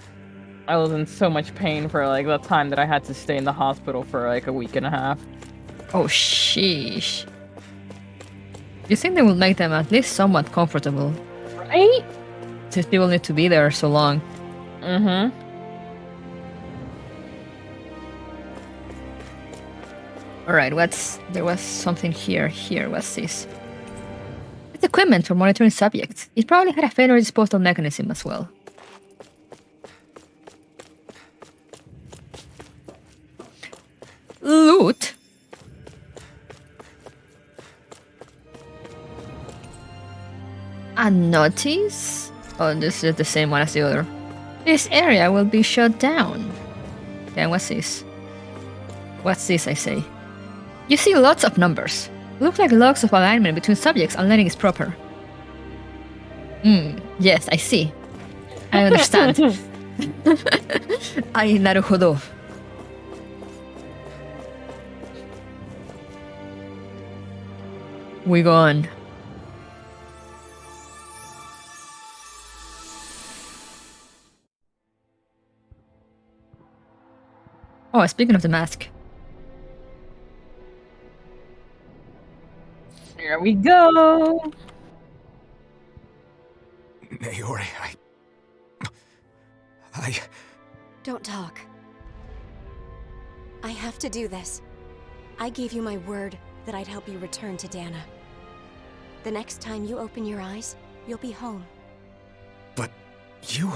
I was in so much pain for like the time that I had to stay in the hospital for like a week and a half. Oh sheesh. You think they will make them at least somewhat comfortable? Right? Since people need to be there so long. Mm-hmm. Alright, there was something here. What's this? It's equipment for monitoring subjects. It probably had a failure disposal mechanism as well. Loot? A notice? Oh, this is the same one as the other. This area will be shut down. Then what's this? What's this, I say? You see lots of numbers. Look like logs of alignment between subjects and landing is proper. Yes, I see. I understand. Ay, naruhodo. We go on. Oh, speaking of the mask. Here we go. Naori, I... Don't talk. I have to do this. I gave you my word that I'd help you return to Dana. The next time you open your eyes, you'll be home. But you...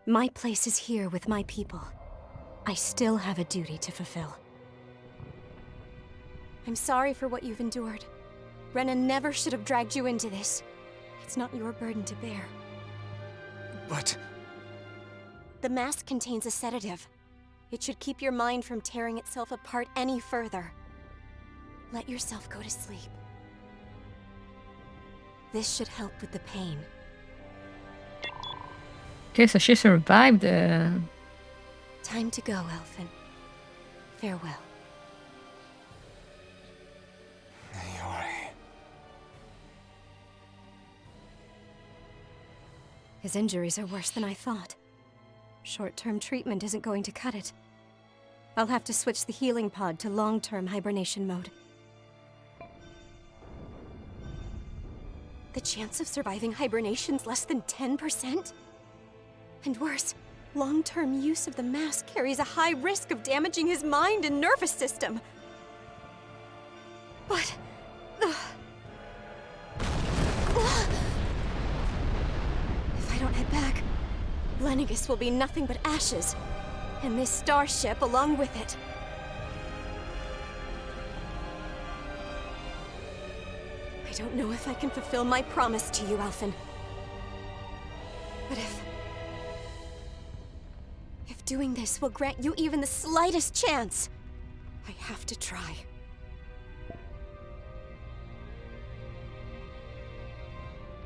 My place is here with my people. I still have a duty to fulfill. I'm sorry for what you've endured. Rena never should have dragged you into this. It's not your burden to bear. But... The mask contains a sedative. It should keep your mind from tearing itself apart any further. Let yourself go to sleep. This should help with the pain. Okay, so she survived Time to go, Elfin. Farewell. Naori... His injuries are worse than I thought. Short-term treatment isn't going to cut it. I'll have to switch the healing pod to long-term hibernation mode. The chance of surviving hibernation's less than 10%? And worse, long-term use of the mask carries a high risk of damaging his mind and nervous system. But... If I don't head back, Lennigus will be nothing but ashes, and this starship along with it. I don't know if I can fulfill my promise to you, Alphen. But if doing this will grant you even the slightest chance, I have to try.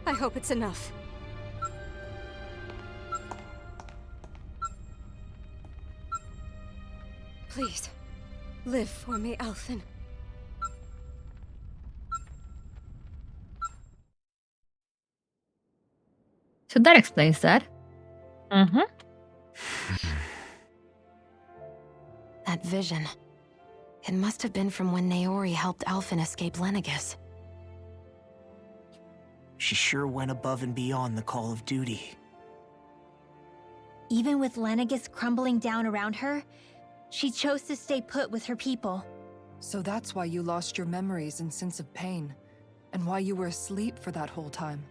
I hope it's enough. Please, live for me, Alphen. So that explains that. Mm-hmm. That vision. It must have been from when Naori helped Alphen escape Lennigus. She sure went above and beyond the call of duty. Even with Lennigus crumbling down around her, she chose to stay put with her people. So that's why you lost your memories and sense of pain, and why you were asleep for that whole time.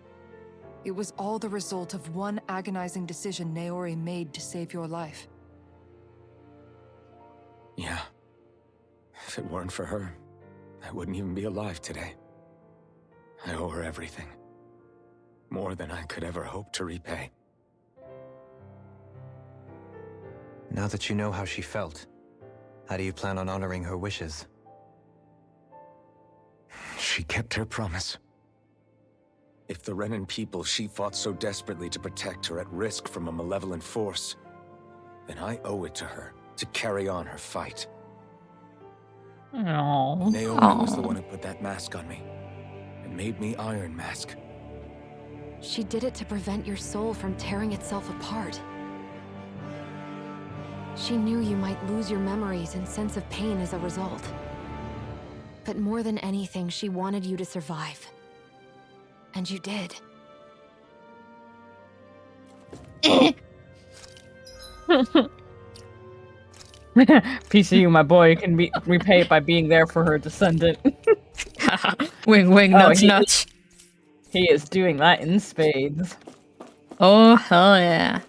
It was all the result of one agonizing decision Naori made to save your life. Yeah. If it weren't for her, I wouldn't even be alive today. I owe her everything. More than I could ever hope to repay. Now that you know how she felt, how do you plan on honoring her wishes? She kept her promise. If the Renan people she fought so desperately to protect are at risk from a malevolent force, then I owe it to her to carry on her fight. Aww. Naomi was the one who put that mask on me, and made me Iron Mask. She did it to prevent your soul from tearing itself apart. She knew you might lose your memories and sense of pain as a result. But more than anything, she wanted you to survive. And you did. PCU, my boy, can be repay it by being there for her descendant. Wing, wing, nudge, nudge. He is doing that in spades. Oh, hell yeah.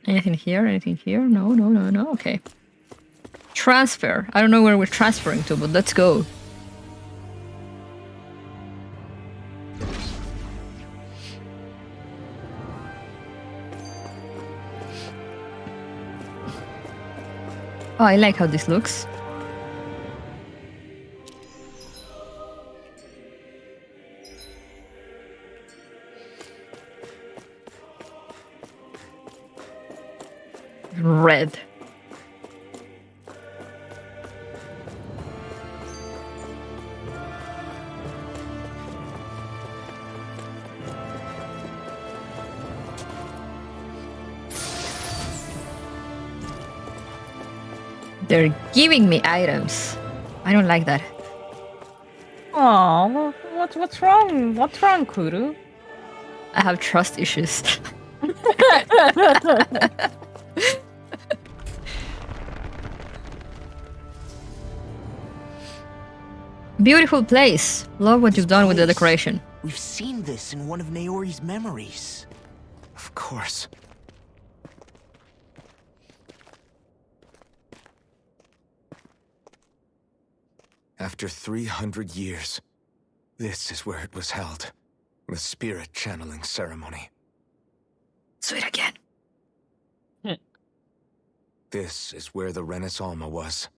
Anything here? Anything here? No, no, no, no. Okay. Transfer. I don't know where we're transferring to, but let's go. Oh, I like how this looks. Red. They're giving me items. I don't like that. Aw, what's wrong? What's wrong, Kuru? I have trust issues. Beautiful place. Love what you've done with the decoration. We've seen this in one of Naori's memories. Of course. After 300 years, this is where it was held. The spirit channeling ceremony. Sweet again. This is where the Renis Alma was.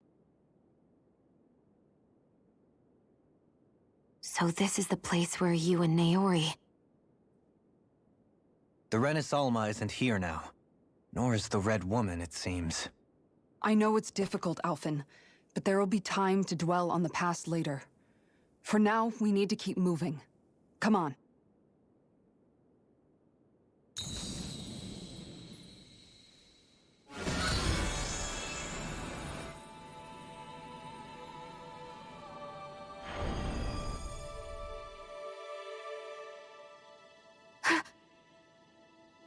So this is the place where you and Naori... The Renis Alma isn't here now. Nor is the Red Woman, it seems. I know it's difficult, Alphen, but there will be time to dwell on the past later. For now, we need to keep moving. Come on.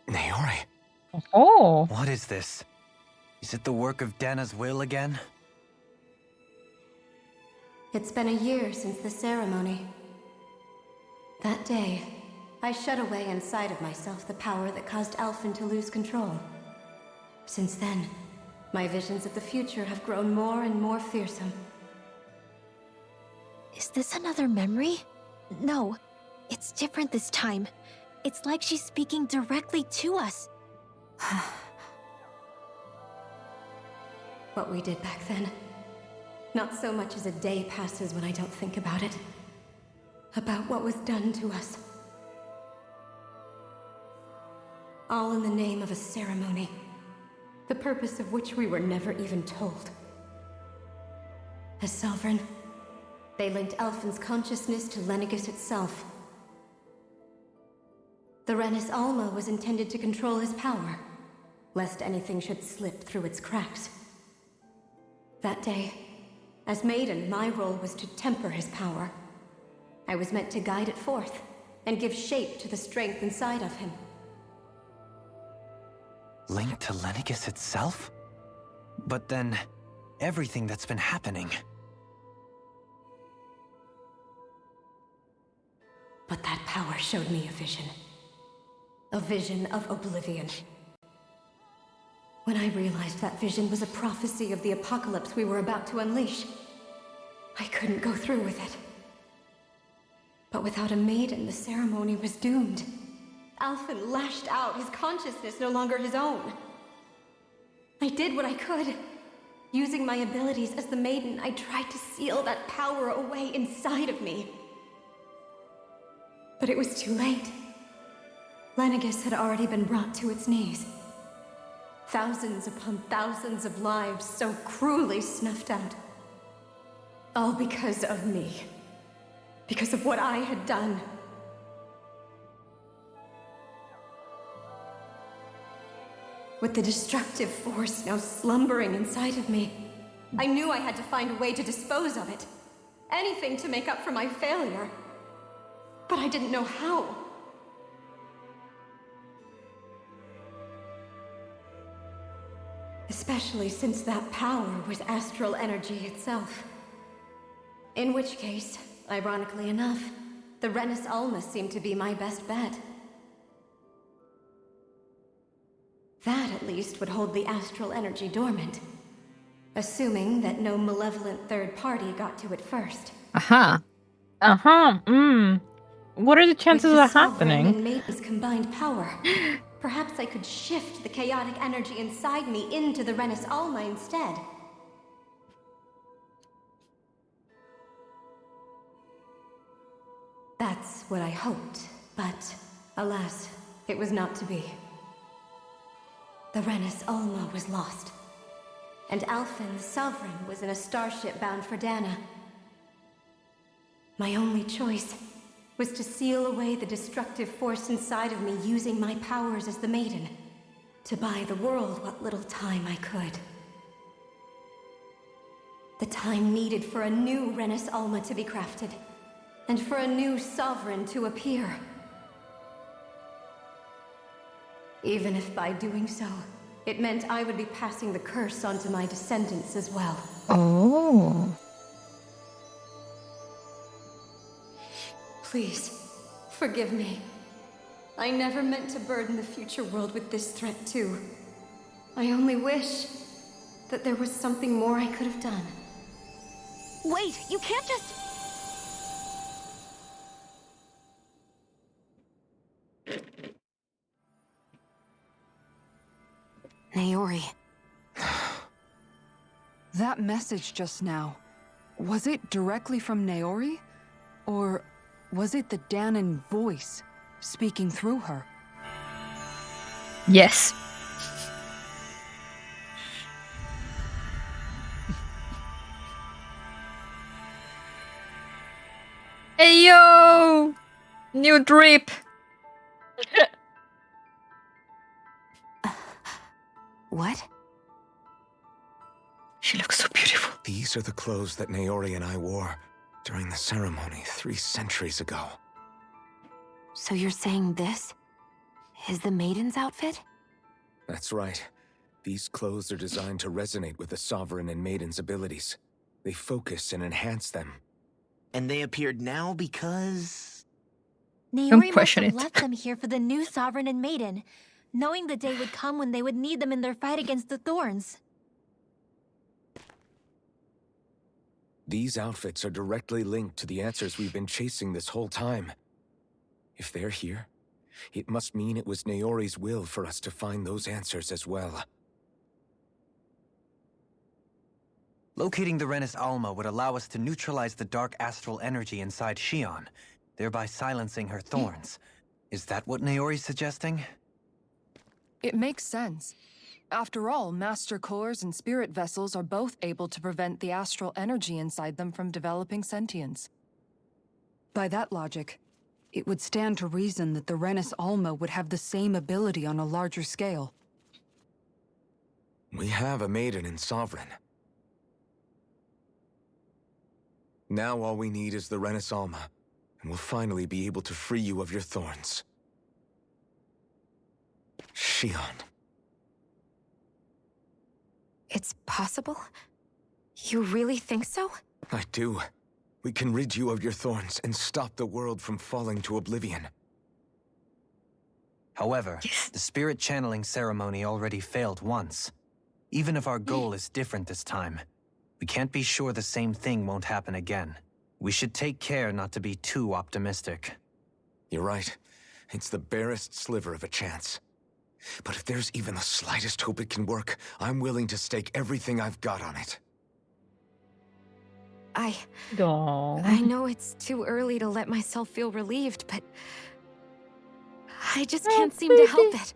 Naori. Oh. What is this? Is it the work of Dana's will again? It's been a year since the ceremony. That day, I shut away inside of myself the power that caused Alphen to lose control. Since then, my visions of the future have grown more and more fearsome. Is this another memory? No, it's different this time. It's like she's speaking directly to us. What we did back then. Not so much as a day passes when I don't think about it. About what was done to us. All in the name of a ceremony. The purpose of which we were never even told. As Sovereign, they linked Alphen's consciousness to Lenegis itself. The Renis Alma was intended to control his power, lest anything should slip through its cracks. That day, as Maiden, my role was to temper his power. I was meant to guide it forth, and give shape to the strength inside of him. Linked to Lenegis itself? But then, everything that's been happening... But that power showed me a vision. A vision of oblivion. When I realized that vision was a prophecy of the apocalypse we were about to unleash, I couldn't go through with it. But without a maiden, the ceremony was doomed. Alphen lashed out, his consciousness no longer his own. I did what I could. Using my abilities as the maiden, I tried to seal that power away inside of me. But it was too late. Lenegis had already been brought to its knees. Thousands upon thousands of lives so cruelly snuffed out. All because of me. Because of what I had done. With the destructive force now slumbering inside of me, I knew I had to find a way to dispose of it. Anything to make up for my failure. But I didn't know how. Especially since that power was astral energy itself. In which case, ironically enough, the Renis Alma seemed to be my best bet. That, at least, would hold the astral energy dormant. Assuming that no malevolent third party got to it first. Aha. What are the chances of that Sovereign happening? and Maiden's combined power, perhaps I could shift the chaotic energy inside me into the Renis Alma instead. That's what I hoped, but alas, it was not to be. The Renis Alma was lost, and Alphen, the Sovereign, was in a starship bound for Dana. My only choice was to seal away the destructive force inside of me using my powers as the Maiden, to buy the world what little time I could. The time needed for a new Renis Alma to be crafted, and for a new Sovereign to appear. Even if by doing so, it meant I would be passing the curse onto my descendants as well. Oh. Please, forgive me. I never meant to burden the future world with this threat too. I only wish that there was something more I could have done. Wait, you can't just... Naori. That message just now, was it directly from Naori? Or was it the Danan voice speaking through her? Yes. Hey yo! New drip! What? She looks so beautiful. These are the clothes that Naori and I wore during the ceremony 3 centuries ago. So you're saying this is the Maiden's outfit? That's right. These clothes are designed to resonate with the Sovereign and Maiden's abilities. They focus and enhance them. And they appeared now because... Naori must question have it. left them here for the new Sovereign and Maiden, knowing the day would come when they would need them in their fight against the Thorns. These outfits are directly linked to the answers we've been chasing this whole time. If they're here, it must mean it was Naori's will for us to find those answers as well. Locating the Renis Alma would allow us to neutralize the dark astral energy inside Shion, thereby silencing her thorns. Is that what Naori's suggesting? It makes sense. After all, Master Cores and Spirit Vessels are both able to prevent the astral energy inside them from developing sentience. By that logic, it would stand to reason that the Renis Alma would have the same ability on a larger scale. We have a Maiden and Sovereign. Now all we need is the Renis Alma, and we'll finally be able to free you of your thorns. Shion. It's possible? You really think so? I do. We can rid you of your thorns and stop the world from falling to oblivion. However, the spirit channeling ceremony already failed once. Even if our goal is different this time, we can't be sure the same thing won't happen again. We should take care not to be too optimistic. You're right. It's the barest sliver of a chance. But if there's even the slightest hope it can work, I'm willing to stake everything I've got on it. I Aww. know it's too early to let myself feel relieved, but I just can't seem to help it.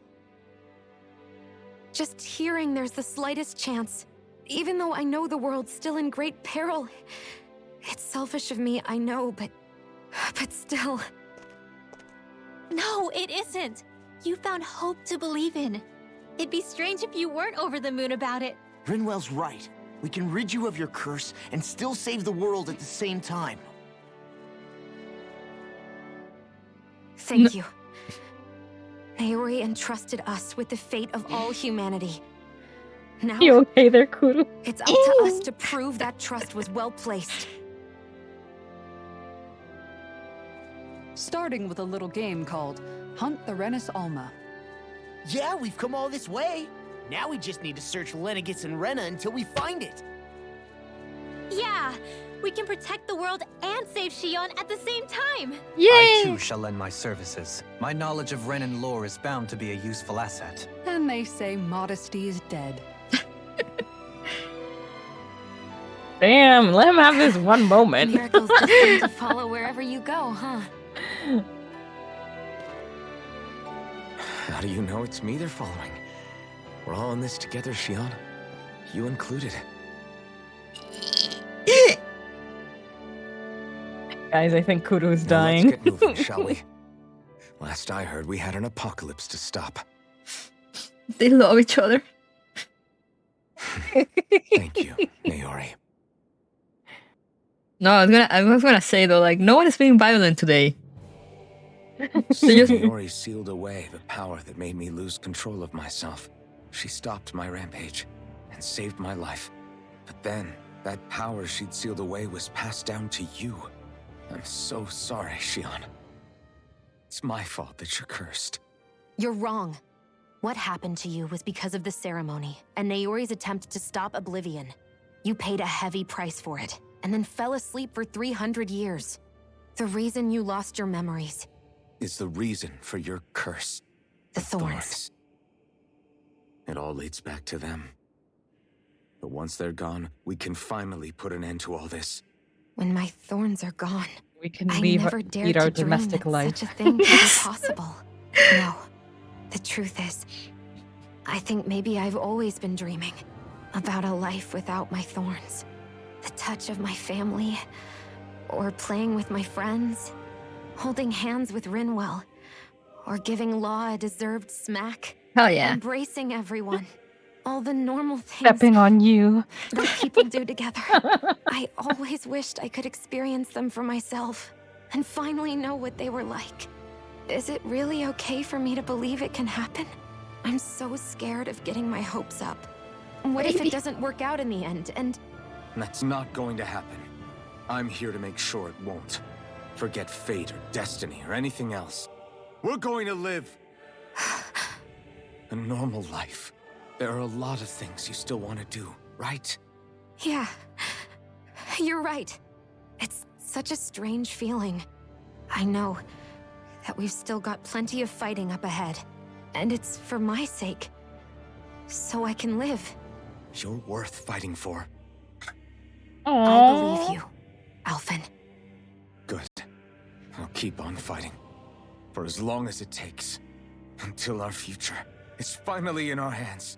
Just hearing there's the slightest chance, even though I know the world's still in great peril. It's selfish of me, I know, but still. No, it isn't. You found hope to believe in. It'd be strange if you weren't over the moon about it. Rinwell's right. We can rid you of your curse and still save the world at the same time. Thank you. Naori entrusted us with the fate of all humanity. Now, You okay there, Kuru? it's up to us to prove that trust was well placed. Starting with a little game called Hunt the Rennis Alma. Yeah, we've come all this way. Now we just need to search Lenegis and Rena until we find it. Yeah, we can protect the world and save Shion at the same time. I too shall lend my services. My knowledge of Renan lore is bound to be a useful asset. And they say modesty is dead. Damn, let him have this one moment. Miracles just seem to follow wherever you go, huh? How do you know it's me they're following? We're all in this together, Shion. You included. Guys, I think Kuru's Now dying. let's get moving, shall we? Last I heard, we had an apocalypse to stop. They love each other. Thank you, Naori. No, I was gonna say though, like, no one is being violent today. Naori sealed away the power that made me lose control of myself. She stopped my rampage and saved my life. But then, that power she'd sealed away was passed down to you. I'm so sorry, Shion. It's my fault that you're cursed. You're wrong. What happened to you was because of the ceremony and Naori's attempt to stop Oblivion. You paid a heavy price for it, and then fell asleep for 300 years. The reason you lost your memories. Is the reason for your curse. The thorns. It all leads back to them. But once they're gone, we can finally put an end to all this. When my thorns are gone, We can I lead never dared our to dream domestic that life. such a thing could be possible. No, the truth is, I think maybe I've always been dreaming about a life without my thorns. The touch of my family, or playing with my friends, holding hands with Rinwell, or giving Law a deserved smack. Hell yeah. Embracing everyone. All the normal things Stepping on you. that people do together. I always wished I could experience them for myself and finally know what they were like. Is it really okay for me to believe it can happen? I'm so scared of getting my hopes up. What if it doesn't work out in the end, and... That's not going to happen. I'm here to make sure it won't. Forget fate or destiny or anything else. We're going to live a normal life. There are a lot of things you still want to do, right? Yeah, you're right. It's such a strange feeling. I know that we've still got plenty of fighting up ahead, and it's for my sake, so I can live. You're worth fighting for. I believe you, Alphen. Good. I'll keep on fighting. For as long as it takes. Until our future is finally in our hands.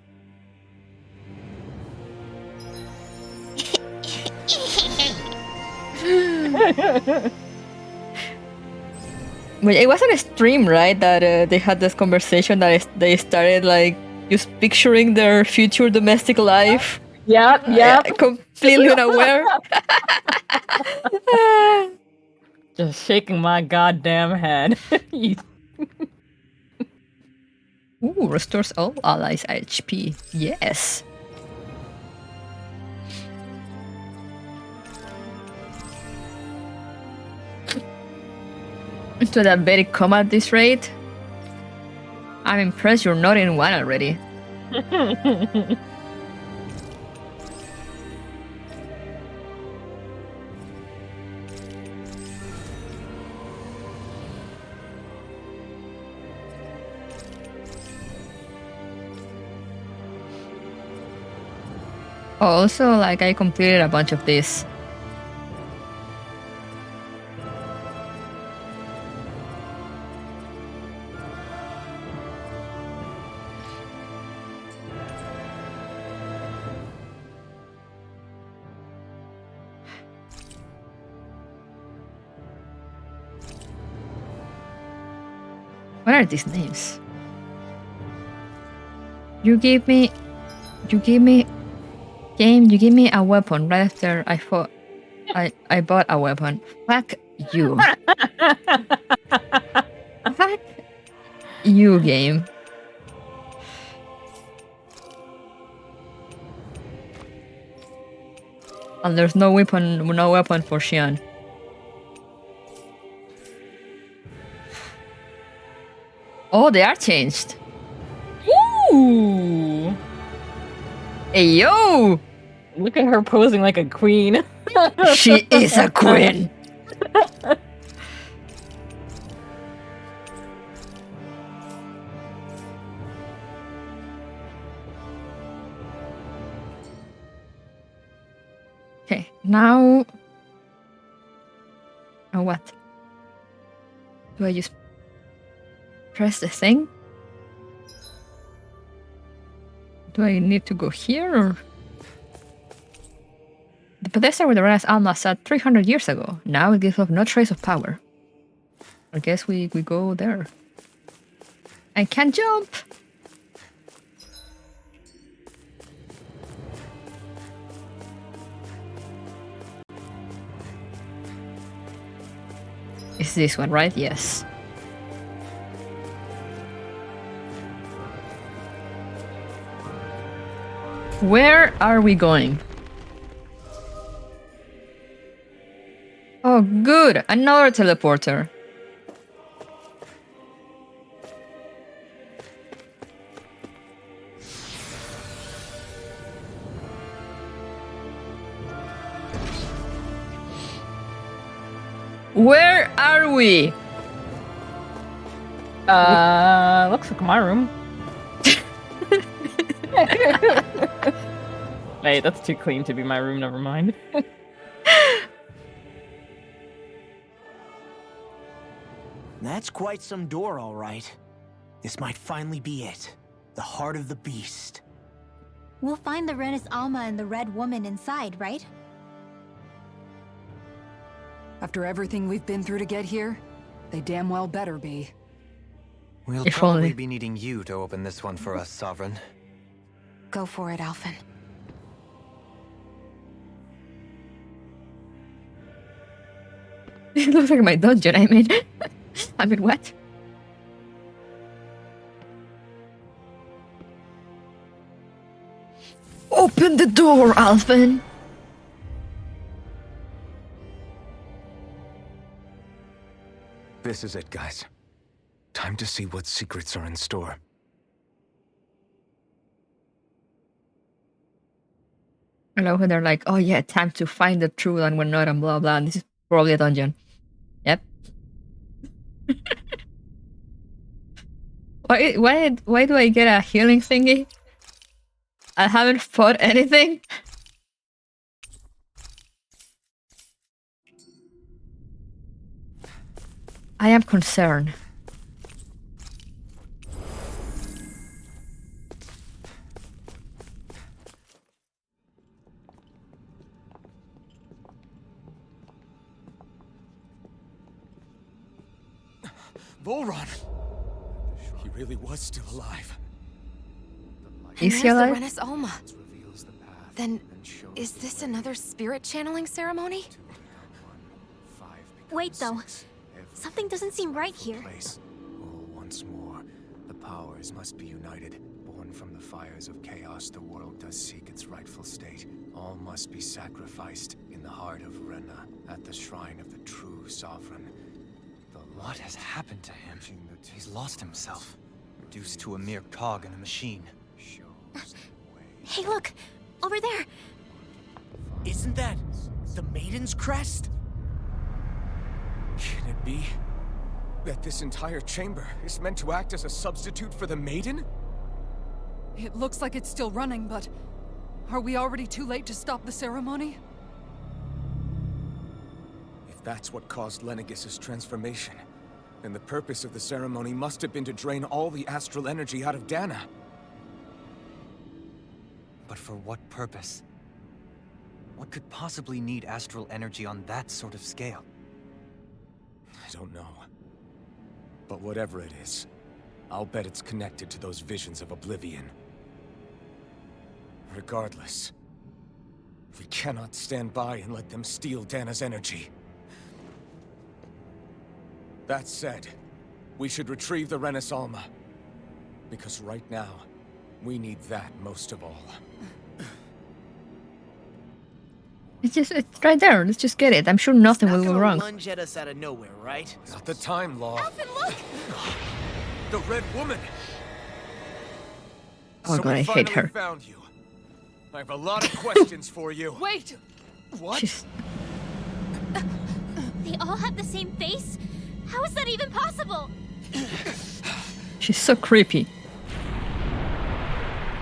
But it wasn't a stream, right? That they had this conversation that they started like just picturing their future domestic life. Yep. Completely unaware. Just shaking my goddamn head. Ooh, restores all allies HP. Yes. To that very come at this rate. I'm impressed you're not in one already. Also, like, I completed a bunch of these. What are these names? You gave me a weapon right after I bought a weapon. Fuck you. Fuck you, game. And there's no weapon for Xian. Oh, they are changed. Ooh! Hey, yo! Look at her posing like a queen. She is a queen. Okay, now... Now what? Do I just press the thing? Do I need to go here or... The pedestal with the Rena's Alma sat 300 years ago. Now it gives off no trace of power. I guess we go there. I can't jump! It's this one, right? Yes. Where are we going? Oh, good! Another teleporter. Where are we? Looks like my room. Wait, that's too clean to be my room, never mind. That's quite some door, all right. This might finally be it. The heart of the beast. We'll find the Rena's Alma and the Red Woman inside, right? After everything we've been through to get here, they damn well better be. We'll If probably only. be needing you to open this one for us, Sovereign. Go for it, Alphen. It looks like my dungeon, I mean. I mean, what? Open the door, Alphen! This is it, guys. Time to see what secrets are in store. I love when they're like, oh yeah, time to find the truth and we're not and blah blah, and this is probably a dungeon. Yep. Why do I get a healing thingy? I haven't fought anything? I am concerned. Volron! He really was still alive. Is And he there's the alive? Rena's Alma. Then, is this another spirit channeling ceremony? Wait, though. Something doesn't seem right here. Oh, once more, the powers must be united. Born from the fires of chaos, the world does seek its rightful state. All must be sacrificed in the heart of Rena, at the shrine of the true sovereign. What has happened to him? He's lost himself, reduced to a mere cog in a machine. Hey, look! Over there! Isn't that the Maiden's crest? Can it be that this entire chamber is meant to act as a substitute for the Maiden? It looks like it's still running, but Are we already too late to stop the ceremony? If that's what caused Lenegis' transformation, then the purpose of the ceremony must have been to drain all the astral energy out of Dana. But for what purpose? What could possibly need astral energy on that sort of scale? I don't know. But whatever it is, I'll bet it's connected to those visions of oblivion. Regardless, we cannot stand by and let them steal Dana's energy. That said, we should retrieve the Renis Alma. Because right now, we need that most of all. It's right there. Let's just get it. I'm sure nothing will go wrong. Lunge at us out of nowhere, right? Not the time, Law. Alphen, look! The Red Woman! Oh So god, we I hate finally her. found you. I have a lot of questions for you. Wait! What? She's... They all have the same face? How is that even possible? She's so creepy.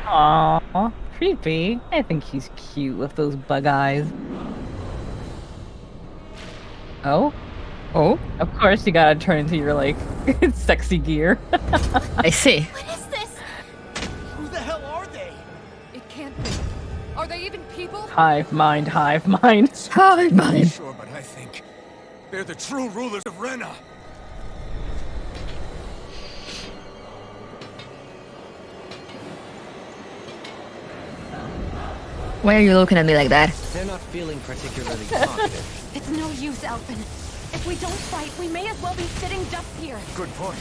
Aww, creepy. I think he's cute with those bug eyes. Oh? Oh? Of course you gotta turn into your, like, sexy gear. I see. What is this? Who the hell are they? It can't be. Are they even people? Hive mind, hive mind. Hive mind. Sure, but I think they're the true rulers of Rena. Why are you looking at me like that? They're not feeling particularly confident. It's no use, Alphen. If we don't fight, we may as well be sitting just here. Good point.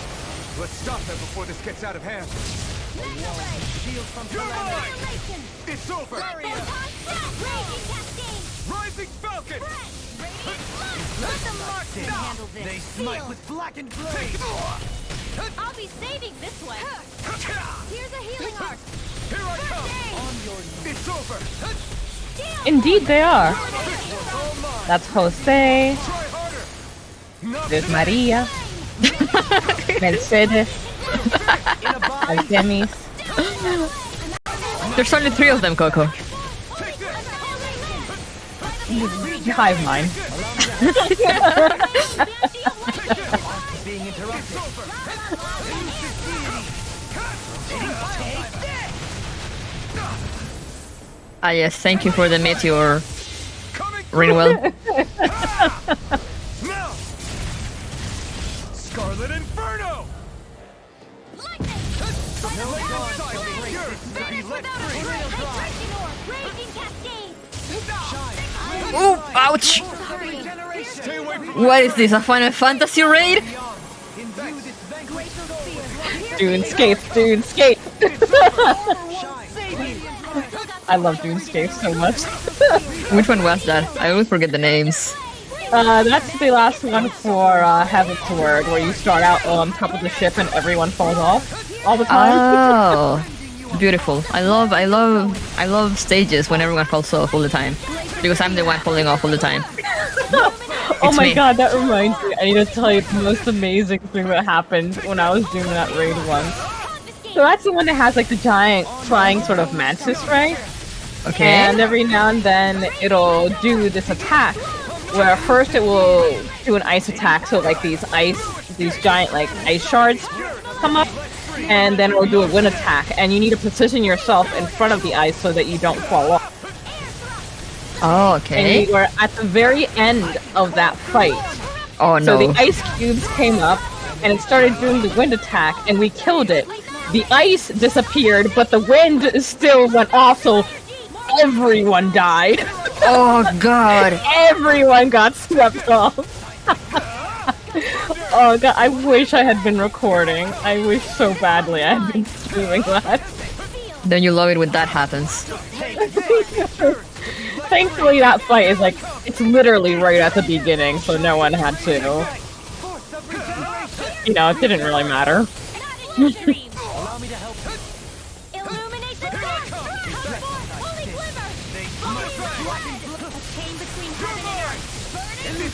Let's stop them before this gets out of hand. Shield from You're mine! Annihilation! It's over! Raging cascade! Rising Falcon! Let the marksman handle this. They smite with blackened blades. I'll be saving this one. Here's a healing arc. Here I come! On your knees. It's over! Indeed they are. That's Jose. Try harder! There's Maria. Mercedes. Artemis. There's only 3 of them, Coco. Hive mind. Being interrupted. Ah yes, thank you for the meteor, Rinwell. Now! Scarlet Inferno! No god shall break Yours this to be let free! Raging cascade! Ooh, ouch! Stay away from What is this, a Final Fantasy raid? Dunescape, Dunescape. I love Dunescape so much. Which one was that? I always forget the names. That's the last one for Heaven's Word, where you start out on top of the ship and everyone falls off all the time. Oh, beautiful. I love stages when everyone falls off all the time. Because I'm the one falling off all the time. Oh my me. god, that reminds me. I need to tell you the most amazing thing that happened when I was doing that raid once. So that's the one that has like the giant flying sort of mantis, right? Okay. And every now and then it'll do this attack where first it will do an ice attack, so like these giant like ice shards come up, and then it'll do a wind attack, and you need to position yourself in front of the ice so that you don't fall off. Oh, okay. And we were at the very end of that fight. Oh So no. the ice cubes came up, and it started doing the wind attack, and we killed it. The ice disappeared, but the wind still went off, so everyone died. Oh god. Everyone got swept off. Oh god, I wish I had been recording. I wish so badly I had been streaming that. Then you love it when that happens. Thankfully that fight is like, it's literally right at the beginning, so no one had to. You know, it didn't really matter. Allow me to help. Illuminate the dark! Holy glimmer! Holy blood! A chain between heaven and earth!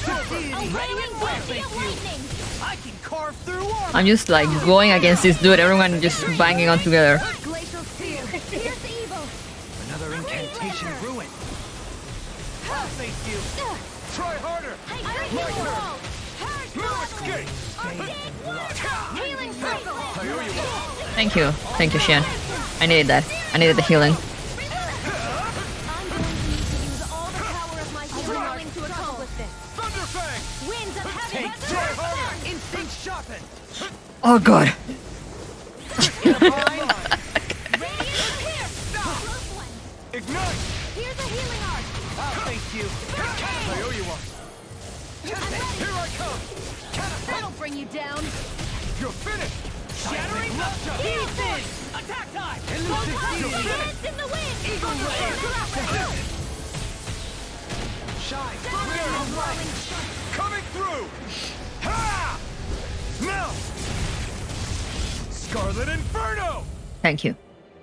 Burning! A radiant bolt of lightning! I can carve through armor. I'm just like going against this dude, everyone just banging on together. Glacial steel. Here's evil. Another incantation ruin. I'll face you. Try harder! No escape! Healing circle! I owe you one. Thank you. Thank you, Xian. I needed that. I needed the healing. I'm going to need to use all the power of my healing to accomplish this. Thunderfang! Winds of heaven Try harder! Instinct sharpened. Oh god. Ignite! Here's a healing arc. I'll face you. I owe you one. Here I come! That'll bring you down. You're finished! Shattering the pieces. Attack time. Dance in the wind. Shine. Coming through! Ha! Now! Scarlet Inferno! Thank you.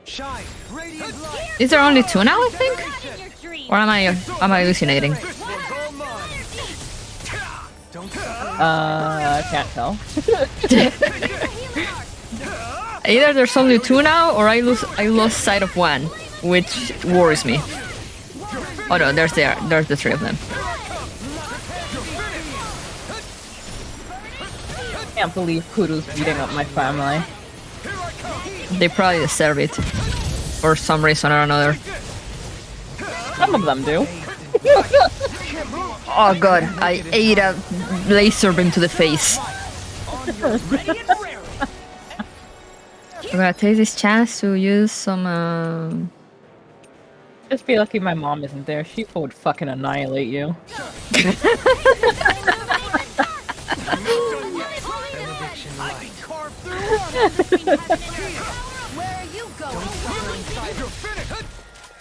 Shine. Radiant light. Is there only 2 now, I think? In your dreams. Or am I hallucinating? This one's all mine! Don't I can't tell. Either there's only 2 now, or I lost sight of 1, which worries me. Oh no, there's the 3 of them. Can't believe Kuru's beating up my family. They probably deserve it, for some reason or another. Some of them do. Oh god, I ate a laser beam to the face. I'm gonna take this chance to use some Just be lucky my mom isn't there. She would fucking annihilate you.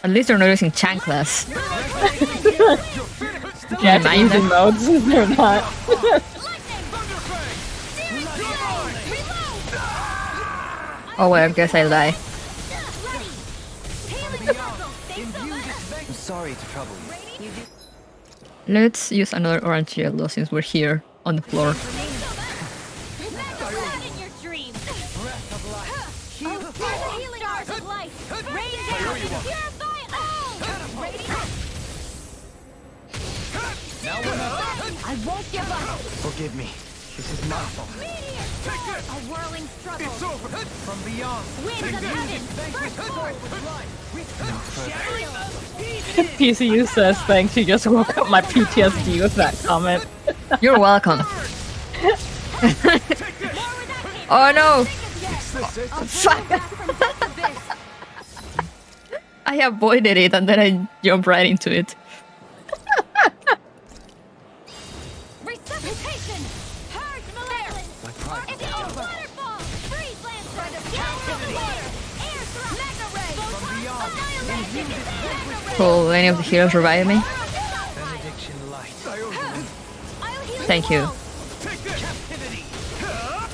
At least they're not using chanclas. Yeah, it's easy modes. They're not. Oh well, I guess I'll die. I'm sorry to trouble you. Let's use another orange yellow since we're here on the floor. In your dreams. Healing arc of light. Rain down. Purify all. I won't give up. Forgive me. This is my fault. A whirling struggle. It's over! from beyond. Winds of heaven. Burst forth. PCU says thanks. You just woke up my PTSD with that comment. You're welcome. Oh no! Fuck! I avoided it and then I jumped right into it. Resuscitation. Purge malevolence. It's over. Waterfall. Freeze lancer. Water. Air thrust. Mega ray. Annihilation. Will any of the heroes revive me? Benediction light. Thank you. Take this! Captivity!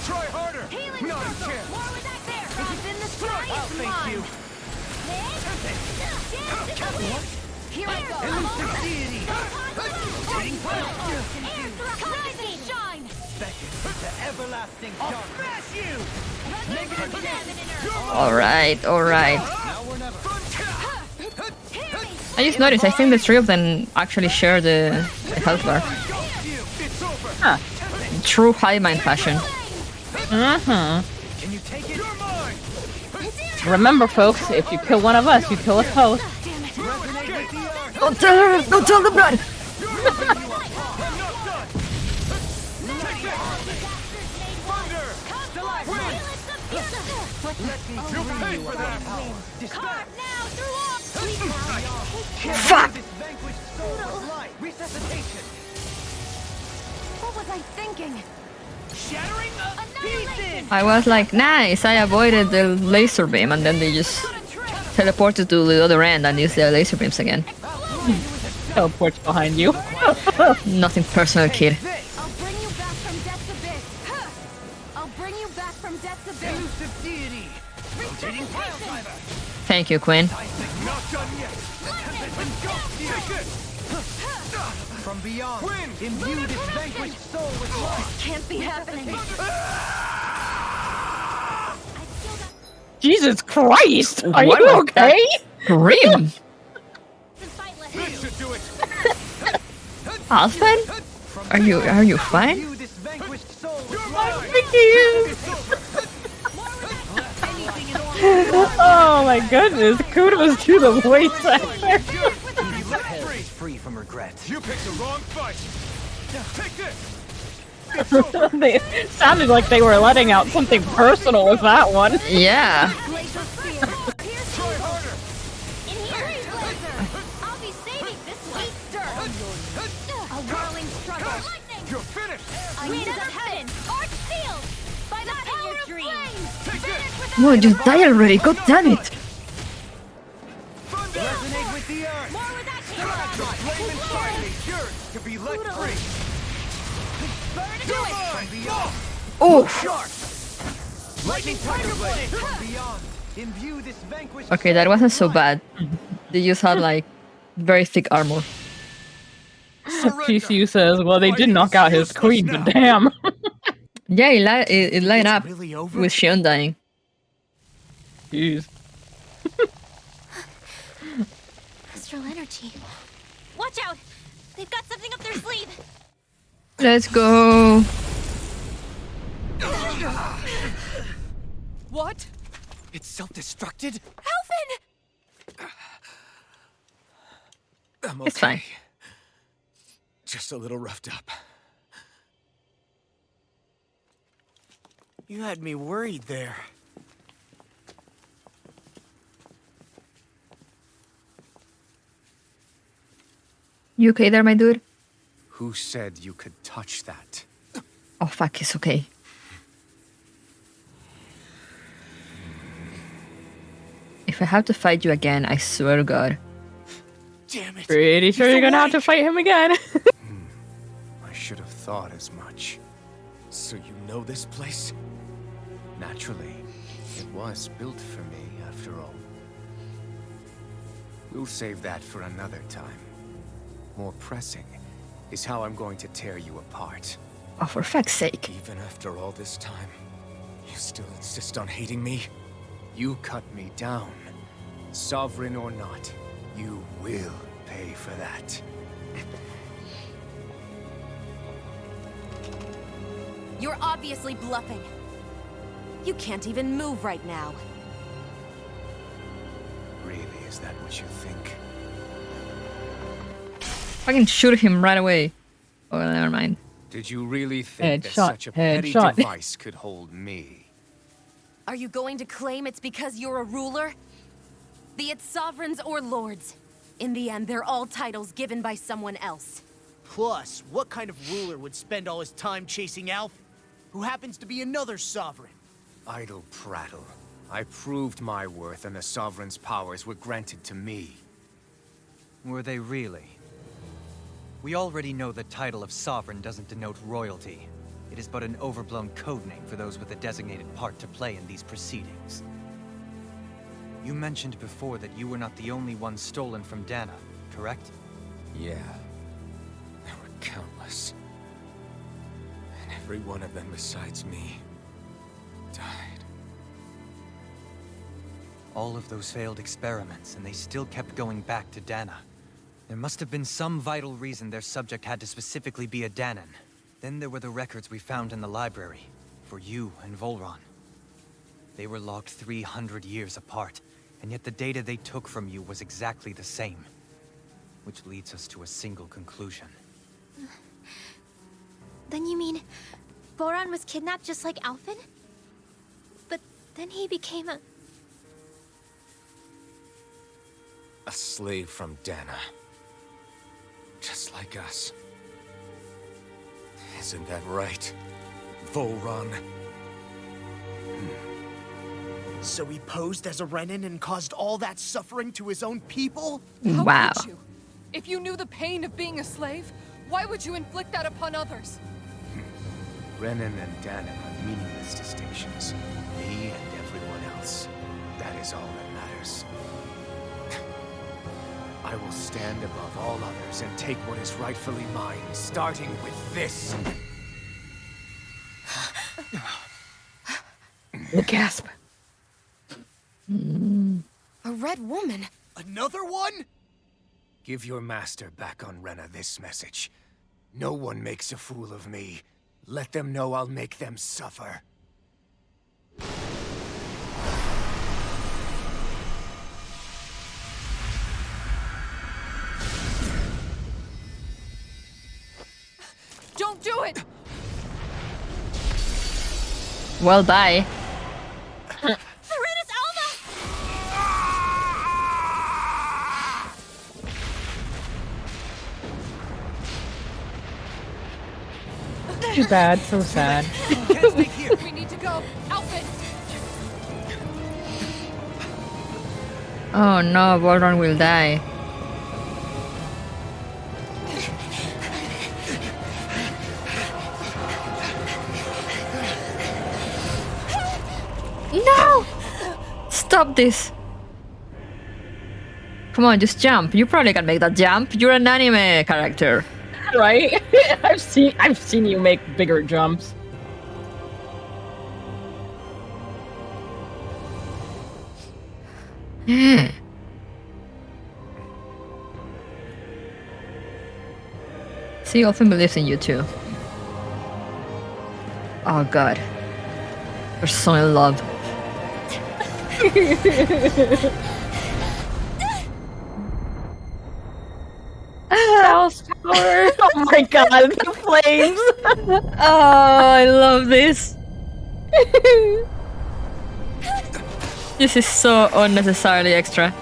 Try harder! Healing Not a circle. chance! War with that there. If it's in the sky, I'll it's face mine. you. Here I go. Elusive deity. Rising shine. Beckon to everlasting darkness. Smash you. Alright, alright. Now or never. I just noticed, I think the 3 of them actually share the health bar. It's over! Huh. True high mind fashion. Mm-hmm. Can you take it? You're mine! Remember, folks, if you kill one of us, you kill us both. Resonate with the arc. Don't tell her! Don't tell the blood! I'm not done! Take this! Thunder! Let me You'll free pay you for of that! my power. Dispatch. Now through all. Fuck! This vanquished soul of light. Resuscitation. What was I thinking? Shattering of pieces. I was like, nice, I avoided the laser beam, and then they just teleported to the other end and used their laser beams again. Teleports behind you. Nothing personal, kid. I'll bring you back from death's abyss. I'll bring you back from death's abyss. Elusive deity. Rotating pile driver. Thank you, Quinn. Not done yet! Take this! From beyond. Wind! Imbue this vanquished soul with light. Can't be happening. Jesus Christ! Are What you was okay? Grim! This should do it. Alfred? Are you fine? You, this vanquished soul, is You're mine. mine. Thank you. Anything in all Oh my goodness, kudos to the voice actor. Be let free. Free from regret. You picked the wrong fight. Take this. They sounded like they were letting out something personal with that one. Yeah. Glacial spear. Try harder. In here. I'll be saving this sweet dirt. A whirling struggle. Lightning. You're finished. I need a heaven. Arch field. By the power of flames. Take this. Whoa, just die already. God damn it. Thunder. resonate with the earth. More where that came The from. flame inside me yearns to be let free. You're mine. Oh. Shark. Lightning tiger blade from beyond. Imbue this vanquished Okay, that wasn't so bad. They just had like very thick armor. TCU says, well, they did knock out his queen, but damn. Yeah, it lined up Really over? with Shion dying. Jeez. Astral energy. Watch out. They've got something up their sleeve. Let's go. What? It's self-destructed? Alvin! I'm It's fine. Just a little roughed up. You had me worried there. You okay there, my dude? Who said you could touch that? Oh fuck, it's okay. If I have to fight you again, I swear to God. Damn it. Pretty sure you're gonna have to fight him again. I should have thought as much. So you know this place? Naturally, it was built for me, after all. We'll save that for another time. More pressing is how I'm going to tear you apart. Oh, for fuck's sake. Even after all this time, you still insist on hating me? You cut me down. Sovereign or not, you will pay for that. You're obviously bluffing. You can't even move right now. Really, is that what you think? Fucking shoot him right away. Oh, never mind. Did you really think that Headshot, such a petty headshot. device could hold me? Are you going to claim it's because you're a ruler? Be it sovereigns or lords. In the end, they're all titles given by someone else. Plus, what kind of ruler would spend all his time chasing Alf, who happens to be another sovereign? Idle prattle. I proved my worth and the Sovereign's powers were granted to me. Were they really? We already know the title of Sovereign doesn't denote royalty. It is but an overblown codename for those with a designated part to play in these proceedings. You mentioned before that you were not the only one stolen from Dana, correct? Yeah. There were countless. And every one of them besides me died. All of those failed experiments, and they still kept going back to Dana. There must have been some vital reason their subject had to specifically be a Danan. Then there were the records we found in the library, for you and Volron. They were logged 300 years apart, and yet the data they took from you was exactly the same. Which leads us to a single conclusion. Then you mean Boron was kidnapped just like Alphen? But then he became a... A slave from Dana. Just like us. Isn't that right, Volron? So he posed as a Renin and caused all that suffering to his own people? How Wow. could you? If you knew the pain of being a slave, why would you inflict that upon others? Renin and Dana are meaningless distinctions. Me and everyone else. That is all that matters. I will stand above all others and take what is rightfully mine, starting with this. Gasp. A red woman? Another one? Give your master back on Rena this message. No one makes a fool of me. Let them know I'll make them suffer. Don't do it! Well, bye. Serenus Alma! Too bad, so sad. Can't stay here. We need to go! Outfit! Oh no, Volron will die. No! Stop this. Come on, just jump. You probably can make that jump. You're an anime character. Right? I've seen you make bigger jumps. See, often believes in you too. Oh god. We're so in love. House power. Oh my god, the flames. Oh, I love this. This is so unnecessarily extra.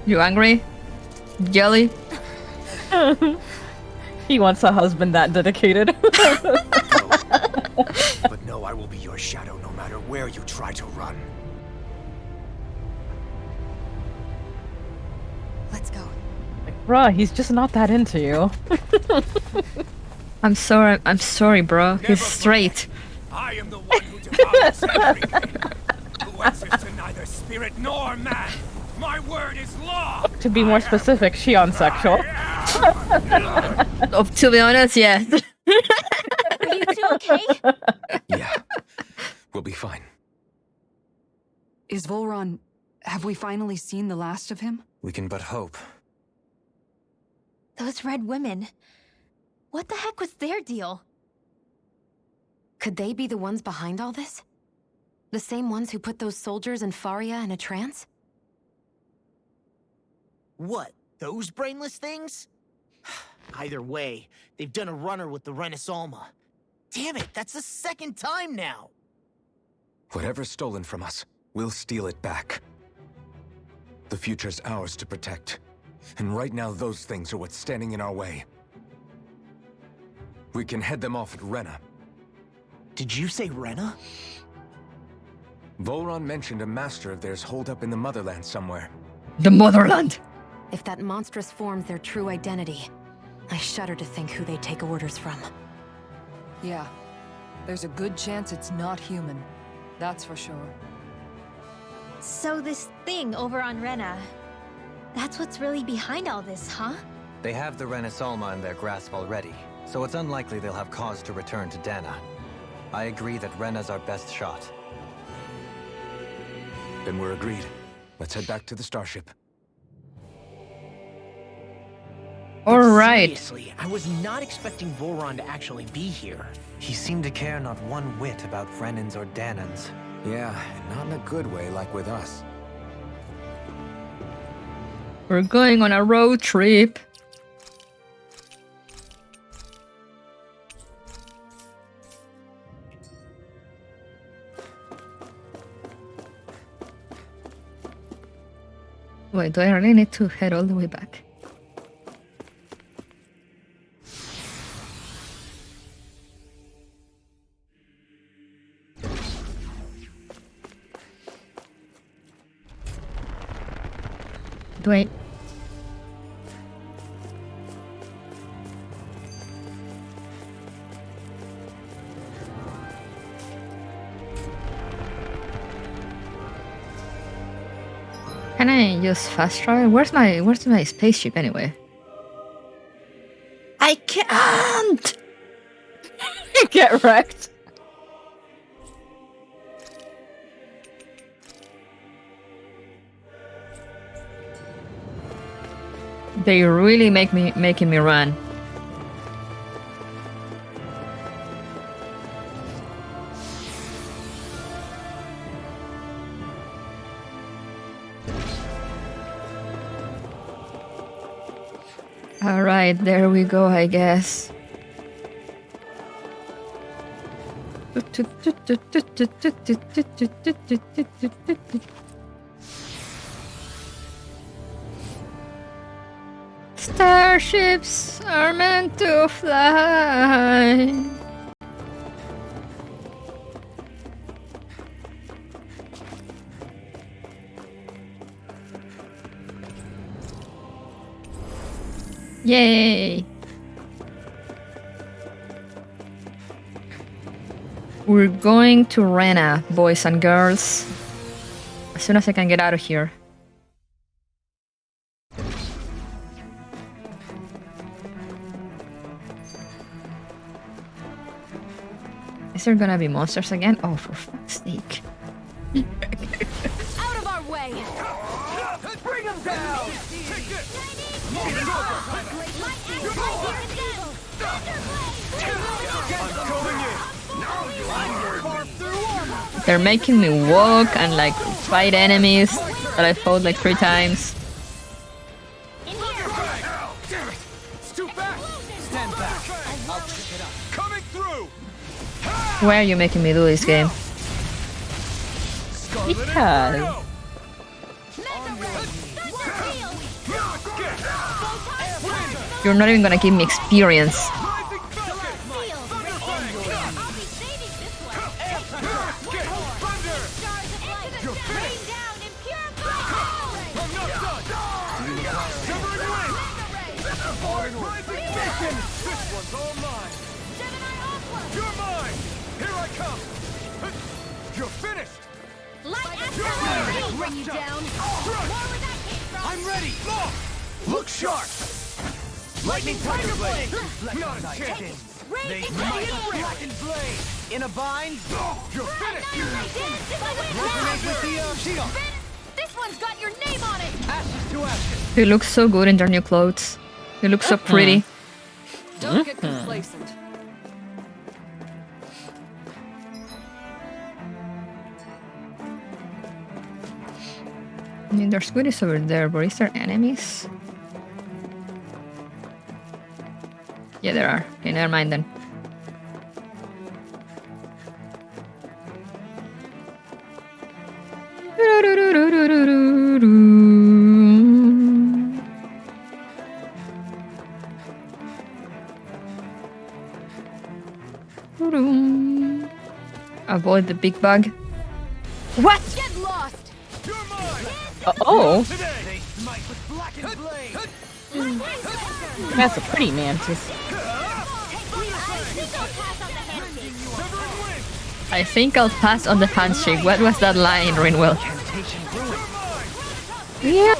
You angry? Jelly? He wants a husband that dedicated. But no, I will be your shadow no matter where you try to run. Let's go. Bruh, he's just not that into you. I'm sorry, bro. He's straight. I am the one who devours everything. Who answers to neither spirit nor man. My word is law. To be more specific, Shion sexual. Oh, to be honest, yeah. Are you two okay? Yeah, we'll be fine. Is Volron... Have we finally seen the last of him? We can but hope. Those red women. What the heck was their deal? Could they be the ones behind all this? The same ones who put those soldiers in Faria in a trance? What? Those brainless things? Either way, they've done a runner with the Renus Alma. Damn it, that's the second time now! Whatever's stolen from us, we'll steal it back. The future's ours to protect. And right now, those things are what's standing in our way. We can head them off at Rena. Did you say Rena? Volron mentioned a master of theirs holed up in the motherland somewhere. The motherland! If that monstrous form's their true identity, I shudder to think who they take orders from. Yeah. There's a good chance it's not human. That's for sure. So this thing over on Rena, that's what's really behind all this, huh? They have the Renus Alma in their grasp already, so it's unlikely they'll have cause to return to Dana. I agree that Rena's our best shot. Then we're agreed. Let's head back to the starship. Alright. Seriously, I was not expecting Volron to actually be here. He seemed to care not one whit about Renans or Danans. Yeah, and not in a good way like with us. We're going on a road trip. Wait, do I really need to head all the way back? Wait. Can I use fast travel? Where's my spaceship anyway? I can't. Get wrecked. They really making me run. All right, there we go, I guess. Starships are meant to fly. Yay! We're going to Rena, boys and girls. As soon as I can get out of here. Is there gonna be monsters again? Oh, for fuck's sake. Out of our way! Bring him down! They're making me walk and like fight enemies that I fought like 3 times. It's too fast! Stand back! I'll pick it up. Coming through! Why are you making me do this game? Because You're not even gonna give me experience. This one's all mine! You're mine! Here I come! You're finished! Bring you down. I'm ready! Look sharp! Lightning Tiger Blade! Not a chance! They might black and blade! In a bind? You're finished! Resonate with the shield! This one's got your name on it. Ashes to ashes! They look so good in their new clothes. They look so pretty. Don't get complacent. I mean, there's goodies over there, but is there enemies? Yeah, there are. Okay, never mind then. Avoid the big bug. What? Get lost. oh, Today! Smite with blackened blade! that's a pretty mantis. I think I'll pass on the handshake. What was that line, Rinwell? Yeah.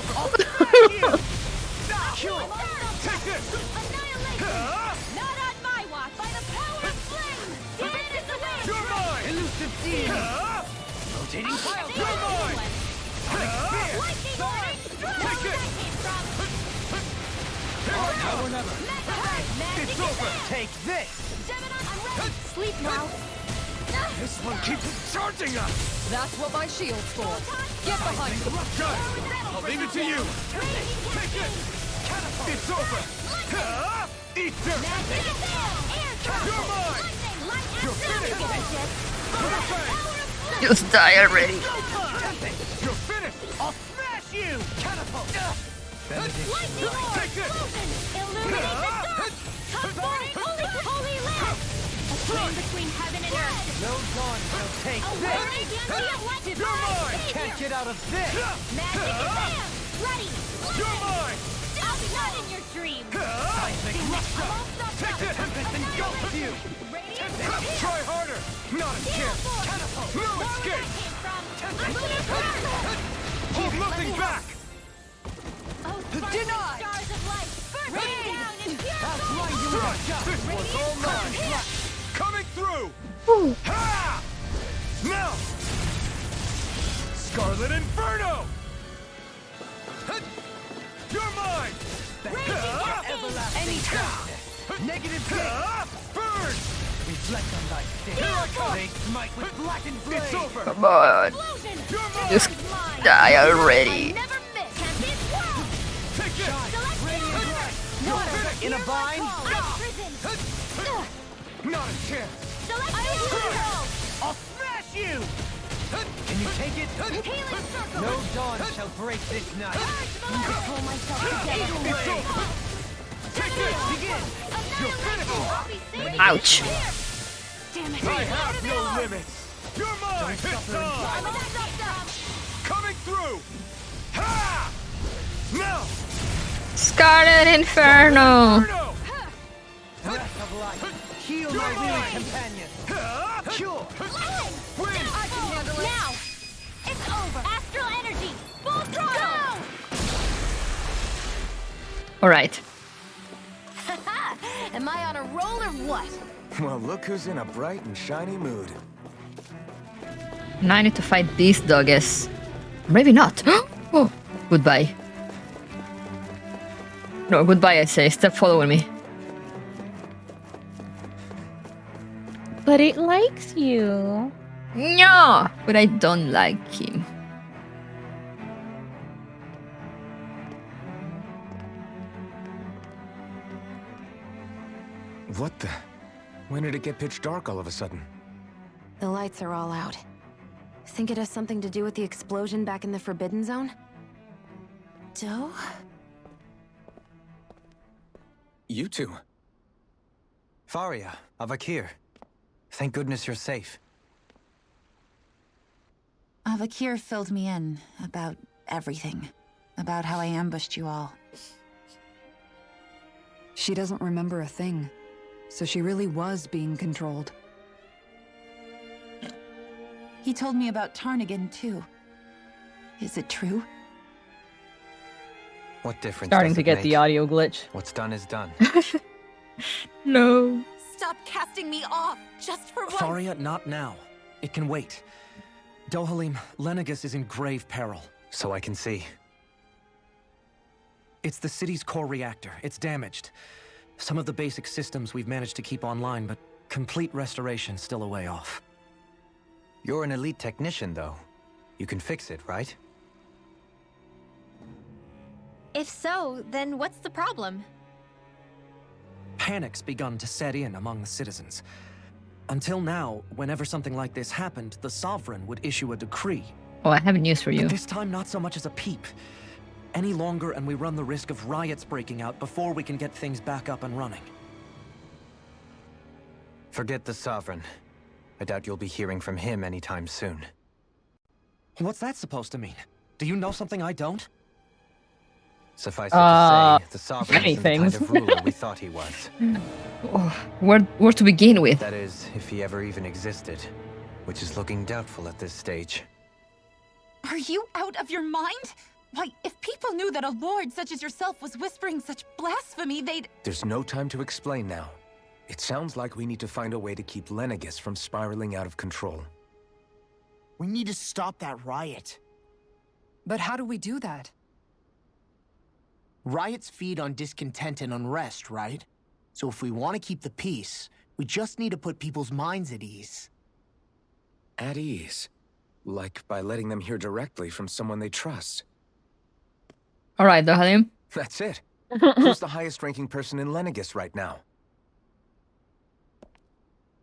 It's over! Take this! Sleep now. This one keeps charging us! That's what my shield's for. Get behind me. Guys, I'll leave it to you! Take it! It's over! Eat dirt! You're mine! You're finished! Perfect! Just die already. You're finished! I'll smash you! Catapult! Take this! Between heaven and earth. No dawn will take this! You're mine! Can't get out of this! Magic exam! Ready! You're mine! I'll be not in your dream! Seismic rupture! Take this! Tempest engulfs you! Try harder! Not a chance! Catapult! No escape! Hold nothing back! Denied! Stars of light! Burning down in pure Strike! This one's all mine! Coming through! Ha! Now! Scarlet Inferno! You're mine! Everlasting darkness. Negative gate. Burn. Reflect on thy state. They smite with blackened blade. It's over. Come on. Just die already. Never miss. Can this world? Take it. Radiant light. Water in a bind. Not a chance. I'll smash you. Can you take it? No dawn shall break this night. Pull myself together. Take it. Begin. You're finished. Ouch. Damn it. I have no limits. You're mine. It's on. Coming through. Ha! Now. Scarlet Inferno. Breath of life. Heal my weary companion. Cure. I can handle it. Now. It's over. Astral energy. Full throttle. All right. Am I on a roll or what? Well, look who's in a bright and shiny mood. Now I need to fight these doggies. Maybe not. Oh, goodbye. No, goodbye, I say. Stop following me. But it likes you. No, but I don't like him. What the? When did it get pitch dark all of a sudden? The lights are all out. Think it has something to do with the explosion back in the Forbidden Zone? Doe? You two. Faria, Avakir. Thank goodness you're safe. Avakir filled me in about everything. About how I ambushed you all. She doesn't remember a thing, so she really was being controlled. He told me about Tarnigan, too. Is it true? What difference Starting does to it get make? the audio glitch. What's done is done. No. Stop casting me off, just for once! Faria, not now. It can wait. Dohalim, Lenegus is in grave peril. So I can see. It's the city's core reactor. It's damaged. Some of the basic systems we've managed to keep online, but complete restoration's still a way off. You're an elite technician, though. You can fix it, right? If so, then what's the problem? Panic's begun to set in among the citizens. Until now, whenever something like this happened, the Sovereign would issue a decree. Oh, I have news for you. But this time, not so much as a peep. Any longer, and we run the risk of riots breaking out before we can get things back up and running. Forget the Sovereign. I doubt you'll be hearing from him anytime soon. What's that supposed to mean? Do you know something I don't? Suffice it to say, the Sovereign many isn't the kind things. of ruler we thought he was. Oh, where to begin with? That is, if he ever even existed. Which is looking doubtful at this stage. Are you out of your mind? Why, if people knew that a lord such as yourself was whispering such blasphemy, they'd... There's no time to explain now. It sounds like we need to find a way to keep Lenegus from spiraling out of control. We need to stop that riot. But how do we do that? Riots feed on discontent and unrest, right? So if we want to keep the peace, we just need to put people's minds at ease. At ease? Like by letting them hear directly from someone they trust. All right, Dohalim. That's it. Who's the highest-ranking person in Lenegus right now?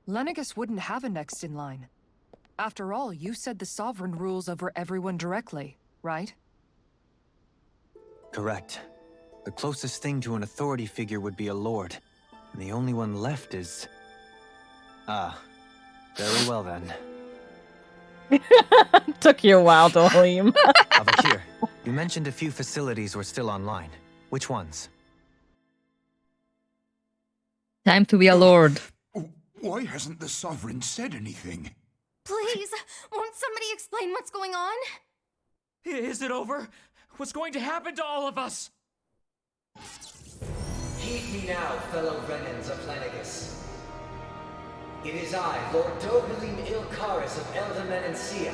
Lenegus wouldn't have a next in line. After all, you said the Sovereign rules over everyone directly, right? Correct. The closest thing to an authority figure would be a lord. And the only one left is... Ah. Very well then. Took you a while, Dohalim. Avakir, you mentioned a few facilities were still online. Which ones? Time to be a lord. Why hasn't the Sovereign said anything? Please, won't somebody explain what's going on? Is it over? What's going to happen to all of us? Heed me now, fellow Renans of Lenegus. It is I, Lord Dohalim Ilkaris of Elda Menancia.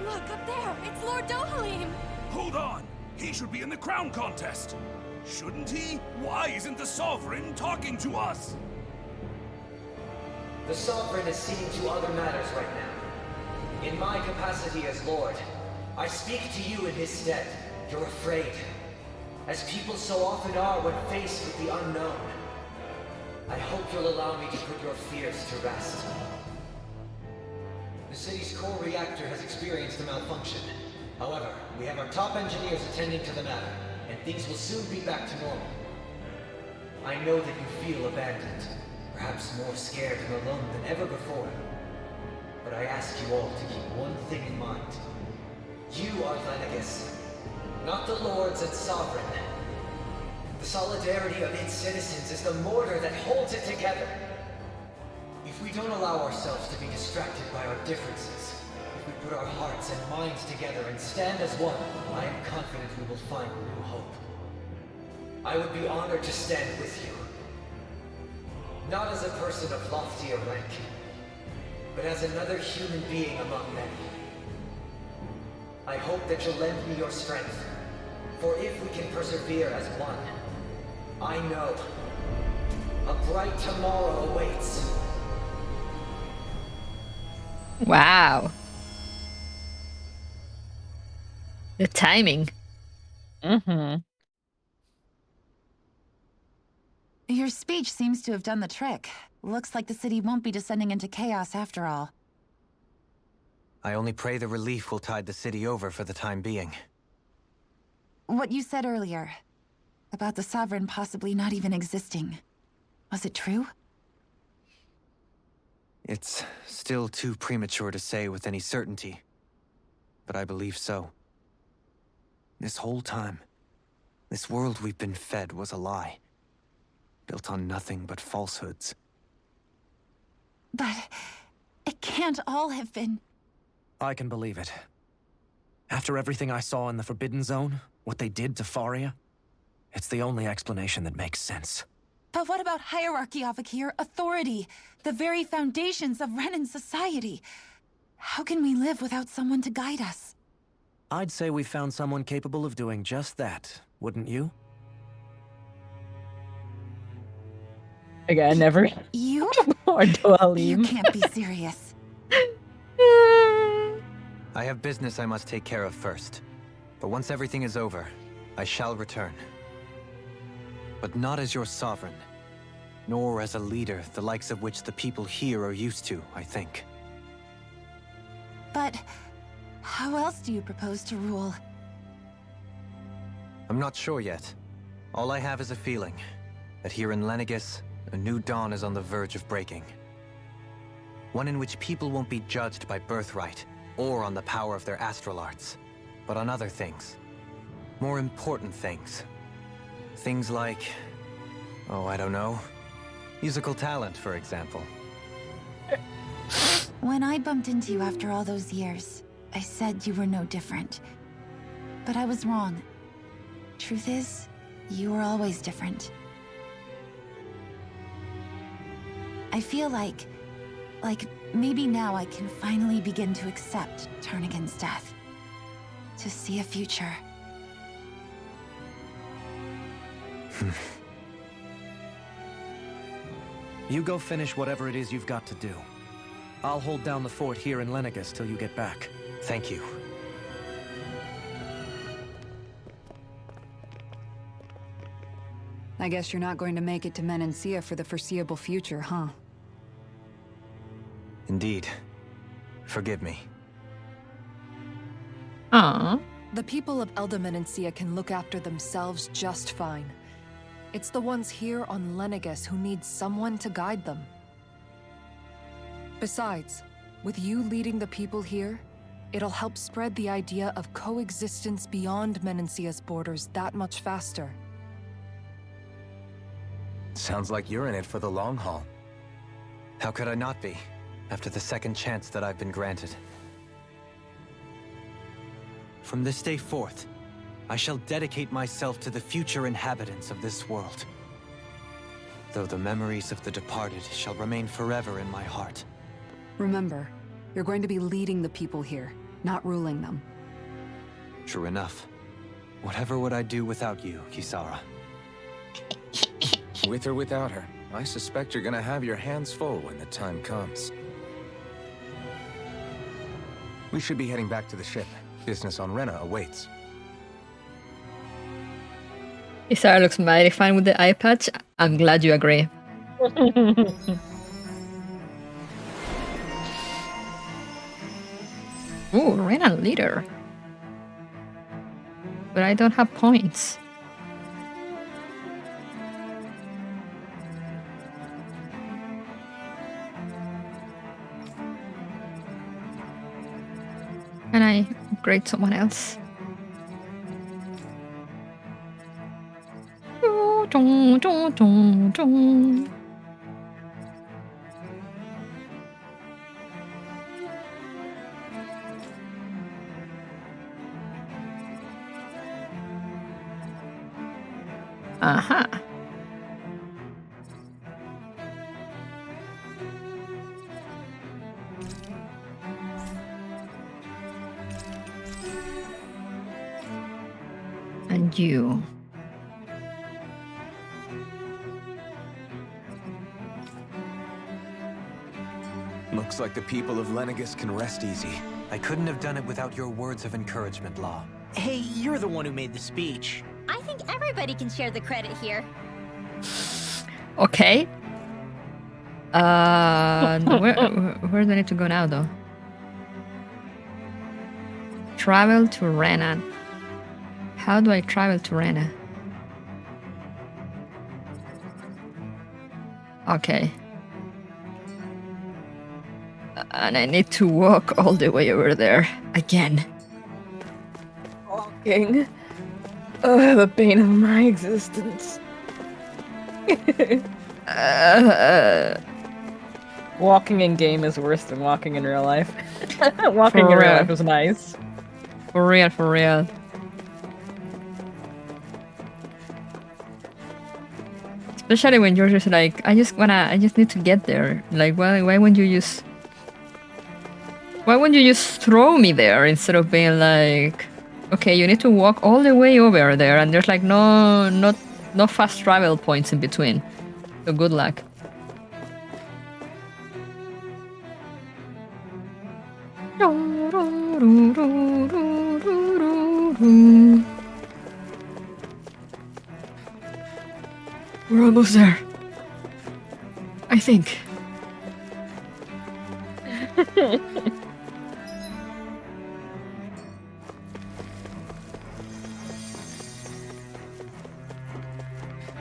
Look, up there! It's Lord Dohalim! Hold on! He should be in the crown contest! Shouldn't he? Why isn't the Sovereign talking to us? The Sovereign is seeing to other matters right now. In my capacity as Lord, I speak to you in his stead. You're afraid, as people so often are when faced with the unknown. I hope you'll allow me to put your fears to rest. The city's core reactor has experienced a malfunction. However, we have our top engineers attending to the matter, and things will soon be back to normal. I know that you feel abandoned, perhaps more scared and alone than ever before. But I ask you all to keep one thing in mind. You are Lenegis, not the Lords and Sovereign. The solidarity of its citizens is the mortar that holds it together. If we don't allow ourselves to be distracted by our differences, if we put our hearts and minds together and stand as one, I am confident we will find new hope. I would be honored to stand with you. Not as a person of loftier rank, but as another human being among many. I hope that you'll lend me your strength, for if we can persevere as one, I know a bright tomorrow awaits. Wow. The timing. Mm-hmm. Your speech seems to have done the trick. Looks like the city won't be descending into chaos after all. I only pray the relief will tide the city over for the time being. What you said earlier, about the Sovereign possibly not even existing, was it true? It's still too premature to say with any certainty, but I believe so. This whole time, this world we've been fed was a lie, built on nothing but falsehoods. But it can't all have been... I can believe it. After everything I saw in the Forbidden Zone, what they did to Faria, it's the only explanation that makes sense. But what about hierarchy, Avakir? Authority? The very foundations of Renan society? How can we live without someone to guide us? I'd say we found someone capable of doing just that, wouldn't you? Again, never. You? Or Doalim. You can't be serious. I have business I must take care of first. But once everything is over, I shall return. But not as your sovereign, nor as a leader the likes of which the people here are used to, I think. But how else do you propose to rule? I'm not sure yet. All I have is a feeling that here in Lenegis, a new dawn is on the verge of breaking. One in which people won't be judged by birthright or on the power of their astral arts, but on other things. More important things. Things like, oh, I don't know, musical talent, for example. When I bumped into you after all those years, I said you were no different. But I was wrong. Truth is, you were always different. I feel like maybe now I can finally begin to accept Tarnigan's death. To see a future. You go finish whatever it is you've got to do. I'll hold down the fort here in Lenegis till you get back. Thank you. I guess you're not going to make it to Menancia for the foreseeable future, huh? Indeed. Forgive me. Aww. The people of Elda Menancia can look after themselves just fine. It's the ones here on Lenegis who need someone to guide them. Besides, with you leading the people here, it'll help spread the idea of coexistence beyond Menancia's borders that much faster. Sounds like you're in it for the long haul. How could I not be, after the second chance that I've been granted? From this day forth, I shall dedicate myself to the future inhabitants of this world. Though the memories of the departed shall remain forever in my heart. Remember, you're going to be leading the people here, not ruling them. True enough. Whatever would I do without you, Kisara? With or without her, I suspect you're gonna have your hands full when the time comes. We should be heading back to the ship. Business on Rena awaits. Isara looks mighty fine with the eye patch. I'm glad you agree. Ooh, Rena leader. But I don't have points. Can I upgrade someone else? Aha. And you. Looks like the people of Lenegis can rest easy. I couldn't have done it without your words of encouragement, Law. Hey, you're the one who made the speech. I think everybody can share the credit here. Okay. Where do I need to go now, though? Travel to Rena. How do I travel to Rena? Okay. And I need to walk all the way over there again. Walking. Oh, the bane of my existence. Walking in game is worse than walking in real life. Walking in real life was nice. For real, for real. Especially when you're just like, I just need to get there. Like, why wouldn't you just... Why wouldn't you just throw me there instead of being like, okay, you need to walk all the way over there, and there's like no fast travel points in between. So good luck. We're almost there. I think.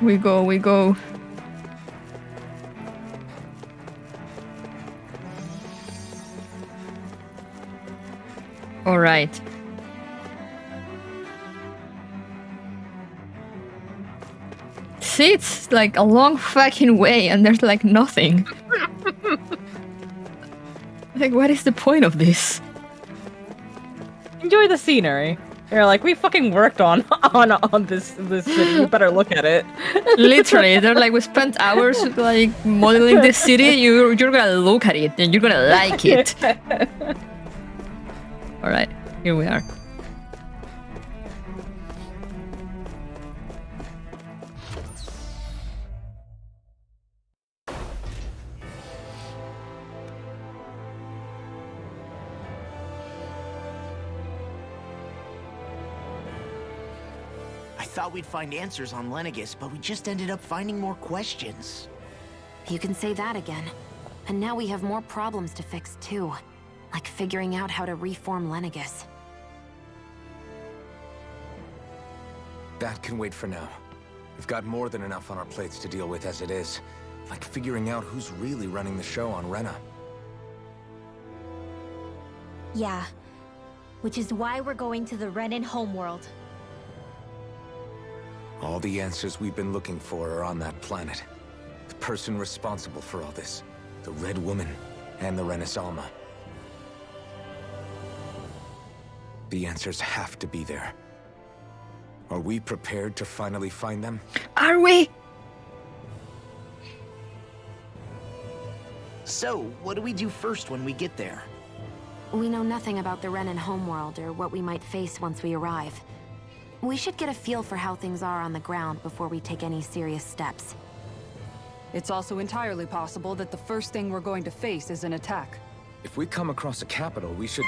We go. All right. See, it's like a long fucking way and there's like nothing. Like, what is the point of this? Enjoy the scenery. They're like, we fucking worked on this city. You better look at it. Literally, they're like, we spent hours like modeling the city. You're gonna look at it and you're gonna like it. All right, here we are. I thought we'd find answers on Lenegis, but we just ended up finding more questions. You can say that again. And now we have more problems to fix too. Like figuring out how to reform Lenegis. That can wait for now. We've got more than enough on our plates to deal with as it is. Like figuring out who's really running the show on Rena. Yeah. Which is why we're going to the Renan homeworld. All the answers we've been looking for are on that planet. The person responsible for all this. The Red Woman and the Renaissance. The answers have to be there. Are we prepared to finally find them? Are we? So, what do we do first when we get there? We know nothing about the Renan homeworld or what we might face once we arrive. We should get a feel for how things are on the ground before we take any serious steps. It's also entirely possible that the first thing we're going to face is an attack. If we come across a capital, we should...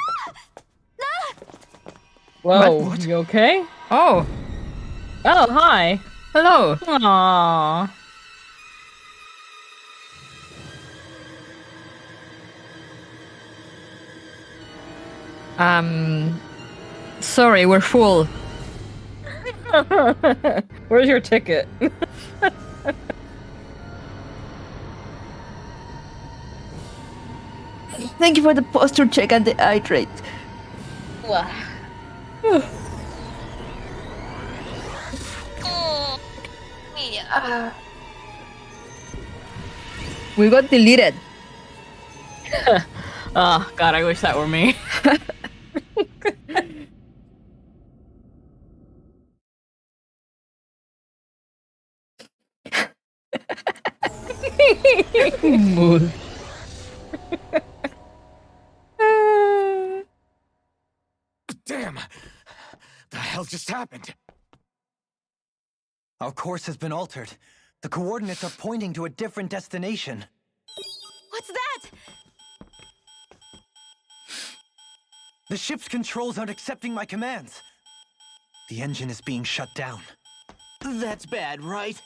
Whoa, What? you okay? Oh. Oh, hi. Hello. Aww. Sorry, we're full. Where's your ticket? Thank you for the posture check and the hydrate. We got deleted. Oh, God, I wish that were me. Mood. Damn! The hell just happened? Our course has been altered. The coordinates are pointing to a different destination. What's that? The ship's controls aren't accepting my commands. The engine is being shut down. That's bad, right?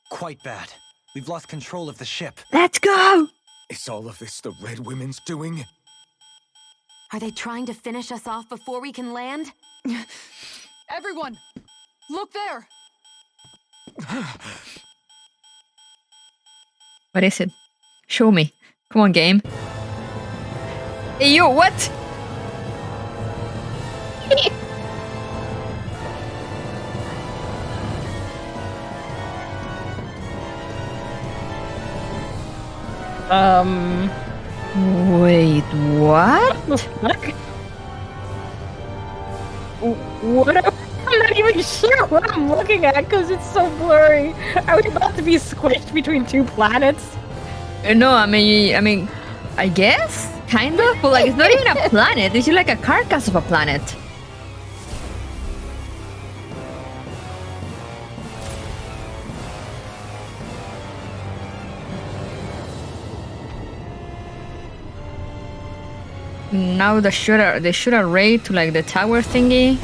Quite bad. We've lost control of the ship. Let's go! Is all of this the Red Women's doing? Are they trying to finish us off before we can land? Everyone! Look there! What is it? Show me. Come on, game. Hey, you, what? Wait, what? What the fuck? What? I'm not even sure what I'm looking at because it's so blurry. Are we about to be squished between two planets? No, I mean, I guess? Kind of, but like, it's not even a planet. It's just like a carcass of a planet. Now they shoot a ray to like the tower thingy.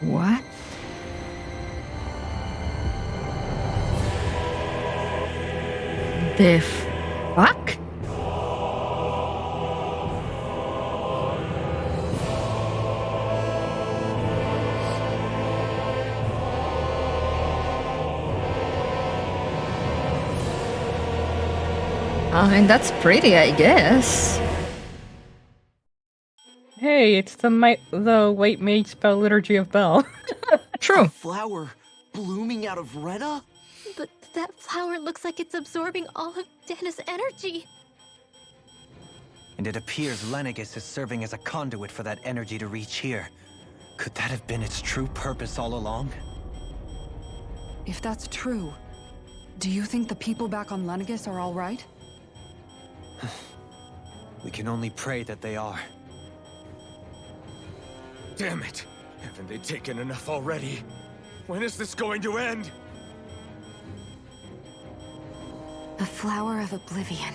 What? The fuck? I mean, that's pretty, I guess. Hey, it's the white mage spell Liturgy of Bell. True. A flower blooming out of Rena? But that flower looks like it's absorbing all of Dana's energy. And it appears Lenegis is serving as a conduit for that energy to reach here. Could that have been its true purpose all along? If that's true, do you think the people back on Lenegis are all right? We can only pray that they are. Damn it! Haven't they taken enough already? When is this going to end? The flower of oblivion.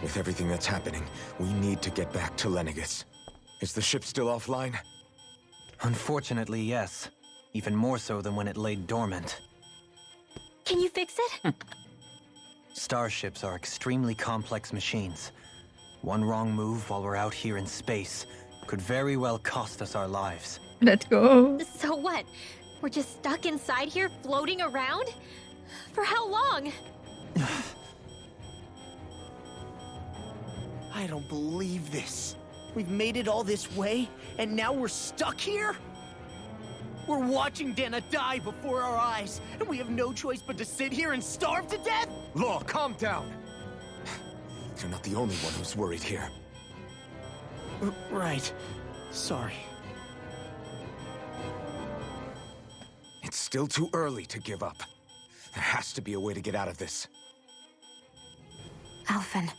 With everything that's happening, we need to get back to Lenegis. Is the ship still offline? Unfortunately, yes. Even more so than when it lay dormant. Can you fix it? Starships are extremely complex machines. One wrong move while we're out here in space could very well cost us our lives. Let's go. So what? We're just stuck inside here, floating around? For how long? I don't believe this. We've made it all this way, and now we're stuck here? We're watching Dana die before our eyes, and we have no choice but to sit here and starve to death? Law, calm down! You're not the only one who's worried here. Right. Sorry. It's still too early to give up. There has to be a way to get out of this. Alphen.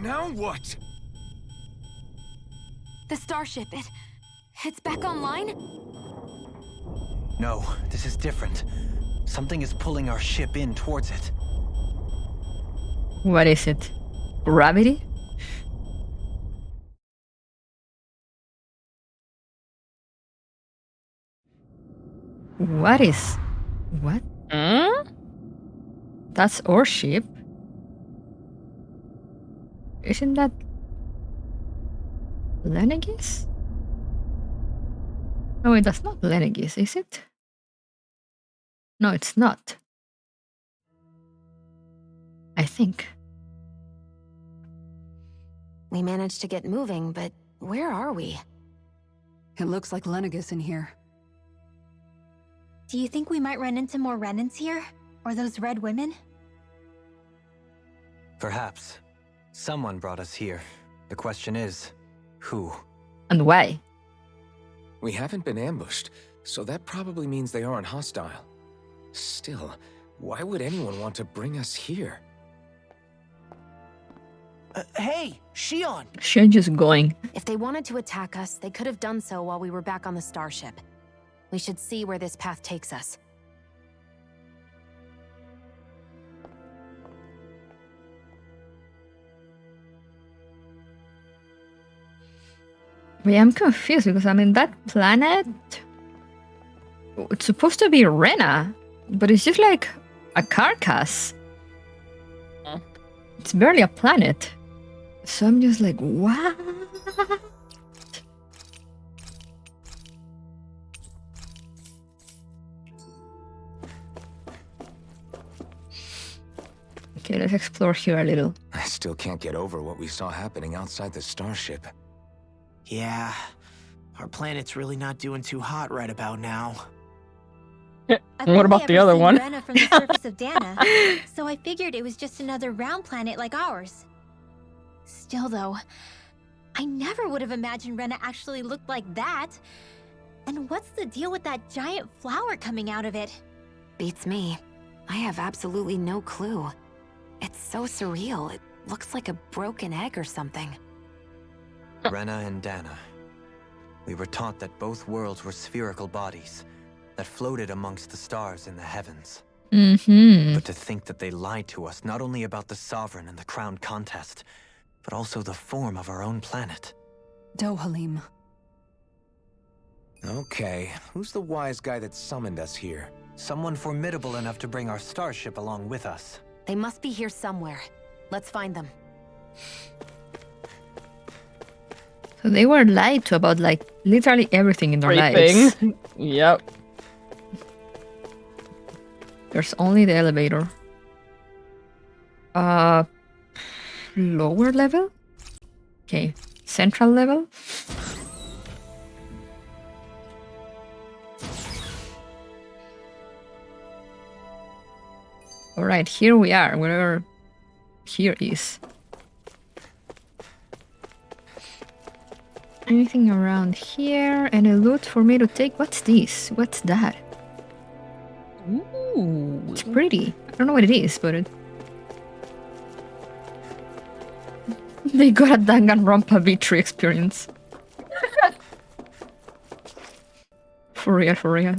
Now what? The starship, it's back online? No, this is different. Something is pulling our ship in towards it. What is it? Gravity? What is... What? That's our ship. Isn't that... Lenegis? No, wait, that's not Lenegis, is it? No, it's not. I think. We managed to get moving, but where are we? It looks like Lenegis in here. Do you think we might run into more Renans here? Or those red women? Perhaps. Someone brought us here. The question is, who? And why? We haven't been ambushed, so that probably means they aren't hostile. Still, why would anyone want to bring us here? Hey, Shion! Shion's just going. If they wanted to attack us, they could have done so while we were back on the starship. We should see where this path takes us. Wait, I'm confused because I mean that planet, it's supposed to be Rena, but it's just like a carcass. It's barely a planet. So I'm just like, what? Okay, let's explore here a little. I still can't get over what we saw happening outside the starship. Yeah, our planet's really not doing too hot right about now. What about the other one? Rena from the surface of Dana, so I figured it was just another round planet like ours. Still though, I never would have imagined Rena actually looked like that. And what's the deal with that giant flower coming out of it? Beats me. I have absolutely no clue. It's so surreal. It looks like a broken egg or something. Rena and Dana. We were taught that both worlds were spherical bodies that floated amongst the stars in the heavens. But to think that they lied to us not only about the Sovereign and the Crown contest, but also the form of our own planet. Dohalim. Okay, who's the wise guy that summoned us here? Someone formidable enough to bring our starship along with us. They must be here somewhere. Let's find them. So they were lied to about like literally everything in their lives. Yep. There's only the elevator. Lower level? Okay. Central level? Alright, here we are, wherever here is. Anything around here? Any loot for me to take? What's this? What's that? Ooh. It's pretty. I don't know what it is, but it... They got a Danganronpa V3 experience. For real, for real.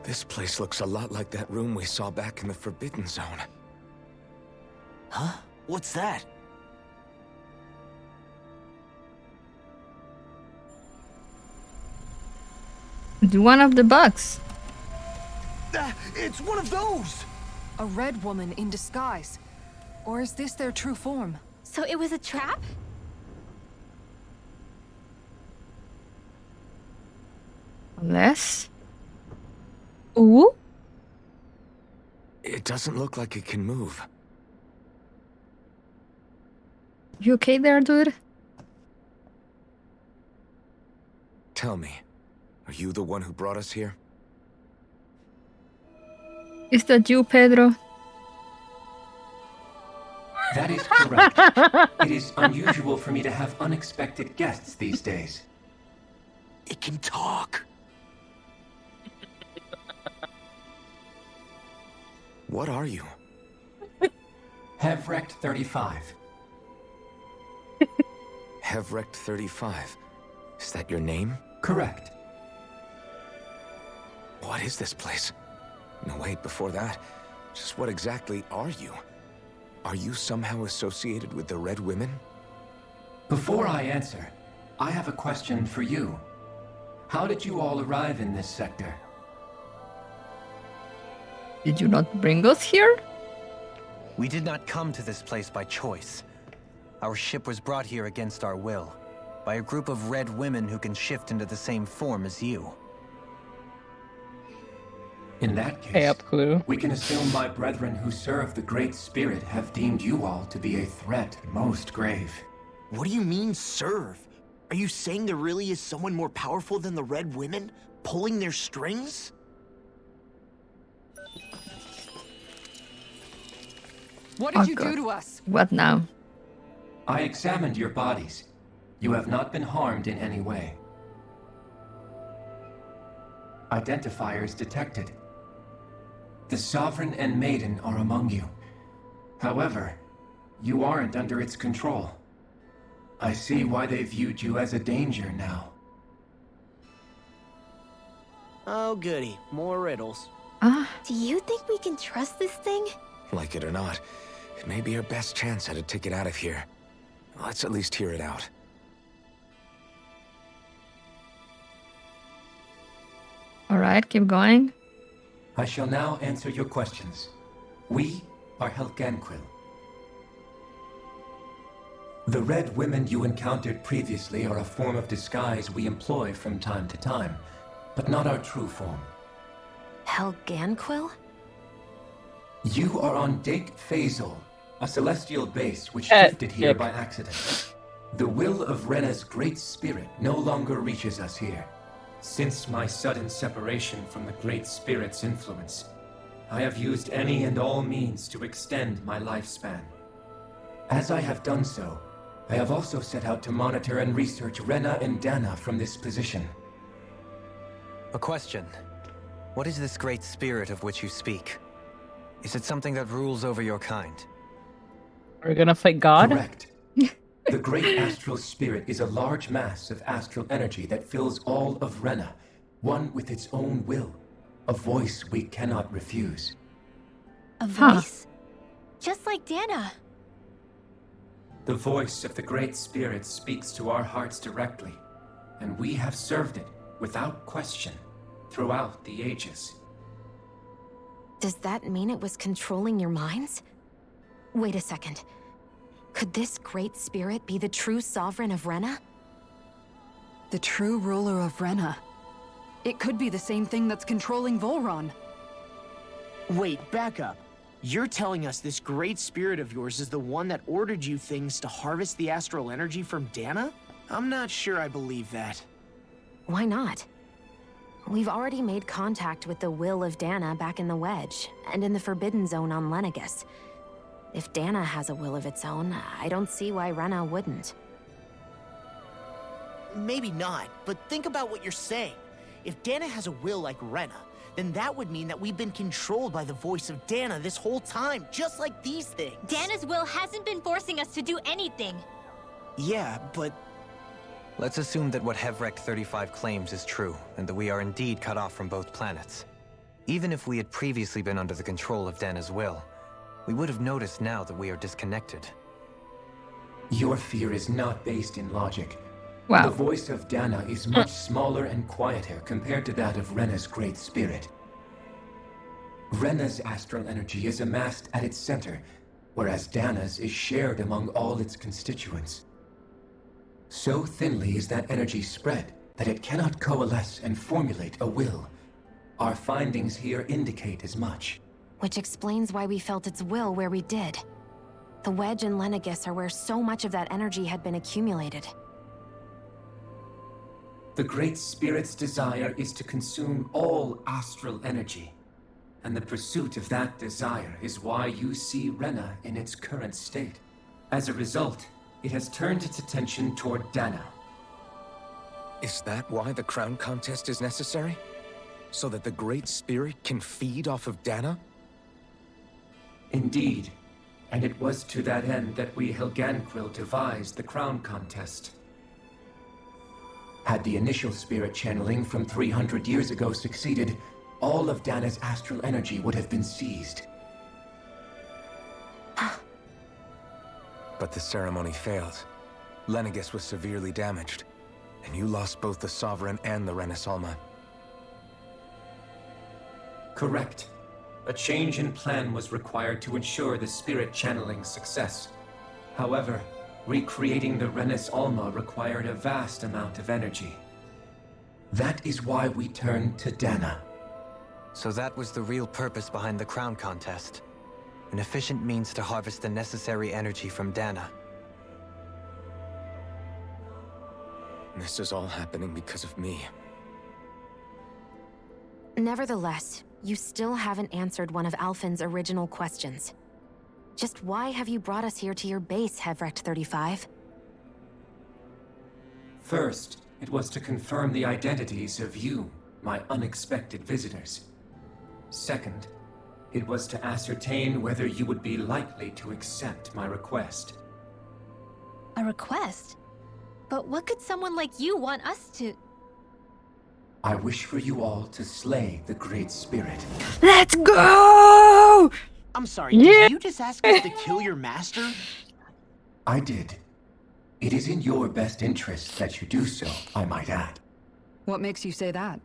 This place looks a lot like that room we saw back in the Forbidden Zone. Huh? What's that? It's one of the bugs. It's one of those! A red woman in disguise. Or is this their true form? So it was a trap? Unless... Ooh? It doesn't look like it can move. You okay there, dude? Tell me, are you the one who brought us here? Is that you, Pedro? That is correct. It is unusual for me to have unexpected guests these days. It can talk. What are you? Hevrect 35. Hevrect 35. Is that your name? Correct. What is this place? No, wait, before that, just what exactly are you? Are you somehow associated with the Red Women? Before I answer, I have a question for you. How did you all arrive in this sector? Did you not bring us here? We did not come to this place by choice. Our ship was brought here against our will, by a group of red women who can shift into the same form as you. In that case, we can assume my brethren who serve the Great Spirit have deemed you all to be a threat most grave. What do you mean, serve? Are you saying there really is someone more powerful than the Red Women, pulling their strings? What did you do to us? What now? I examined your bodies. You have not been harmed in any way. Identifiers detected. The Sovereign and Maiden are among you. However, you aren't under its control. I see why they viewed you as a danger now. Oh, goody. More riddles. Do you think we can trust this thing? Like it or not, it may be our best chance at a ticket out of here. Let's at least hear it out. Alright, keep going. I shall now answer your questions. We are Helganquil. The Red Women you encountered previously are a form of disguise we employ from time to time, but not our true form. Helganquil? You are on Dake Phasol, a celestial base which shifted here by accident. The will of Rena's great spirit no longer reaches us here. Since my sudden separation from the Great Spirit's influence, I have used any and all means to extend my lifespan. As I have done so, I have also set out to monitor and research Rena and Dana from this position. A question. What is this Great Spirit of which you speak? Is it something that rules over your kind? We're gonna fight God? Correct. The Great Astral Spirit is a large mass of astral energy that fills all of Rena, one with its own will, a voice we cannot refuse. A voice? Just like Dana. The voice of the Great Spirit speaks to our hearts directly, and we have served it without question throughout the ages. Does that mean it was controlling your minds? Wait a second. Could this Great Spirit be the true Sovereign of Rena? The true ruler of Rena. It could be the same thing that's controlling Volron. Wait, back up. You're telling us this Great Spirit of yours is the one that ordered you things to harvest the astral energy from Dana? I'm not sure I believe that. Why not? We've already made contact with the will of Dana back in the Wedge, and in the Forbidden Zone on Lenegus. If Dana has a will of its own, I don't see why Rena wouldn't. Maybe not, but think about what you're saying. If Dana has a will like Rena, then that would mean that we've been controlled by the voice of Dana this whole time, just like these things. Dana's will hasn't been forcing us to do anything. Yeah, but... Let's assume that what Hevrect 35 claims is true, and that we are indeed cut off from both planets. Even if we had previously been under the control of Dana's will, we would have noticed now that we are disconnected. Your fear is not based in logic. Wow. The voice of Dana is much smaller and quieter compared to that of Rena's Great Spirit. Rena's astral energy is amassed at its center, whereas Dana's is shared among all its constituents. So thinly is that energy spread that it cannot coalesce and formulate a will. Our findings here indicate as much. Which explains why we felt its will where we did. The Wedge and Lenegus are where so much of that energy had been accumulated. The Great Spirit's desire is to consume all astral energy. and the pursuit of that desire is why you see Rena in its current state. As a result, it has turned its attention toward Dana. Is that why the crown contest is necessary? So that the Great Spirit can feed off of Dana? Indeed. And it was to that end that we Helganquil devised the crown contest. Had the initial spirit channeling from 300 years ago succeeded, all of Dana's astral energy would have been seized. But the ceremony failed. Lenegis was severely damaged, and you lost both the Sovereign and the Renasalma. Correct. A change in plan was required to ensure the spirit channeling's success. However, recreating the Renis Alma required a vast amount of energy. That is why we turned to Dana. So that was the real purpose behind the crown contest. An efficient means to harvest the necessary energy from Dana. This is all happening because of me. Nevertheless, you still haven't answered one of Alphen's original questions. Just why have you brought us here to your base, Hevrecht 35? First, it was to confirm the identities of you, my unexpected visitors. Second, it was to ascertain whether you would be likely to accept my request. A request? But what could someone like you want us to... I wish for you all to slay the Great Spirit. Let's go! I'm sorry, did you just ask us to kill your master? I did. It is in your best interest that you do so, I might add. What makes you say that?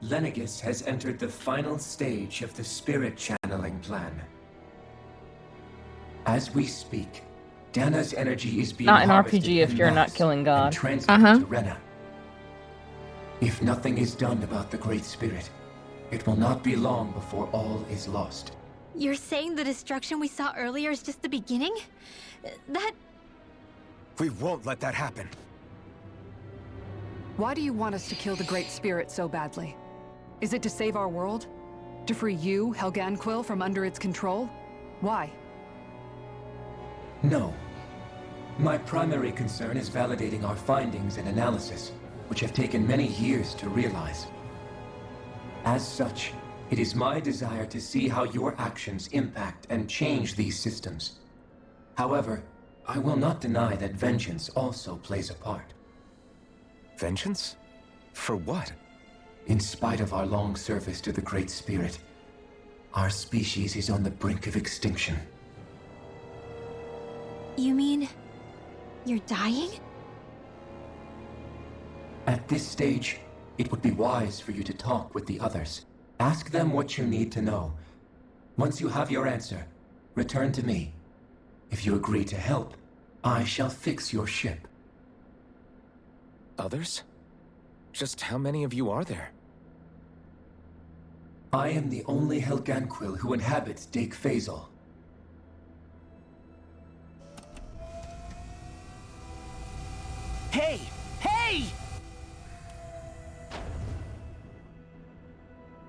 Lenegis has entered the final stage of the spirit channeling plan. As we speak, Dana's energy is being not an harvested RPG if you're not mass killing God. and transferred to Rena. If nothing is done about the Great Spirit, it will not be long before all is lost. You're saying the destruction we saw earlier is just the beginning? That... We won't let that happen. Why do you want us to kill the Great Spirit so badly? Is it to save our world? To free you, Helganquil, from under its control? Why? No. My primary concern is validating our findings and analysis, which have taken many years to realize. As such, it is my desire to see how your actions impact and change these systems. However, I will not deny that vengeance also plays a part. Vengeance? For what? In spite of our long service to the Great Spirit, our species is on the brink of extinction. You mean... you're dying? At this stage, it would be wise for you to talk with the others. Ask them what you need to know. Once you have your answer, return to me. If you agree to help, I shall fix your ship. Others? Just how many of you are there? I am the only Helganquil who inhabits Dake Faisal. Hey! Hey!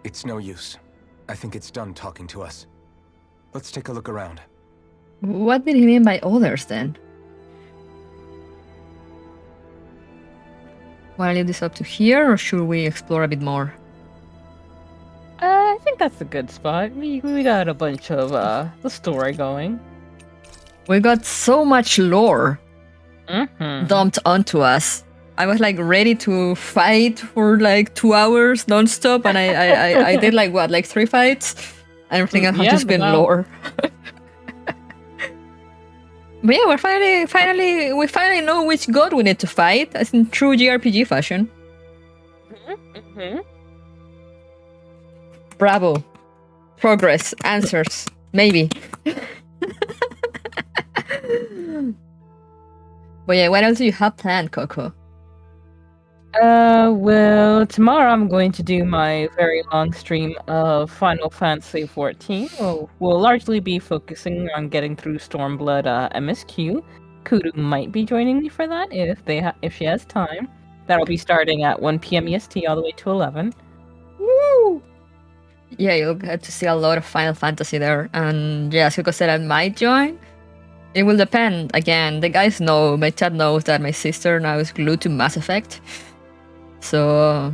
It's no use. I think it's done talking to us. Let's take a look around. What did he mean by others then? Want to leave this up to here, or should we explore a bit more? I think that's a good spot. We got a bunch of the story going. We got so much lore dumped onto us. I was like ready to fight for like 2 hours non-stop, and I did like what, like 3 fights? And everything else has just been lore. But yeah, we finally know which god we need to fight, as in true JRPG fashion. Bravo. Progress. Answers. Maybe. But yeah, what else do you have planned, Coco? Well, tomorrow I'm going to do my very long stream of Final Fantasy XIV. We'll largely be focusing on getting through Stormblood MSQ. Kudu might be joining me for that if she has time. That'll be starting at 1 p.m. EST all the way to 11. Woo! Yeah, you'll get to see a lot of Final Fantasy there. And yeah, as Hugo said, I might join. It will depend. Again, the guys know, my chat knows that my sister now is glued to Mass Effect. So,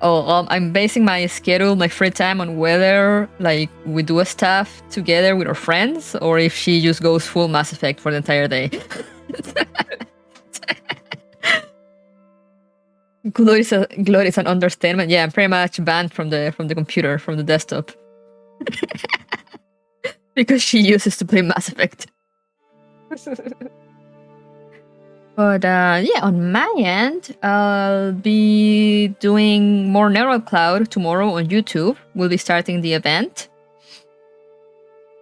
I'm basing my schedule, my free time on whether like we do stuff together with our friends or if she just goes full Mass Effect for the entire day. Glory is an understatement. Yeah, I'm pretty much banned from the computer, from the desktop. Because she uses to play Mass Effect. But yeah, on my end, I'll be doing more Neural Cloud tomorrow on YouTube. We'll be starting the event.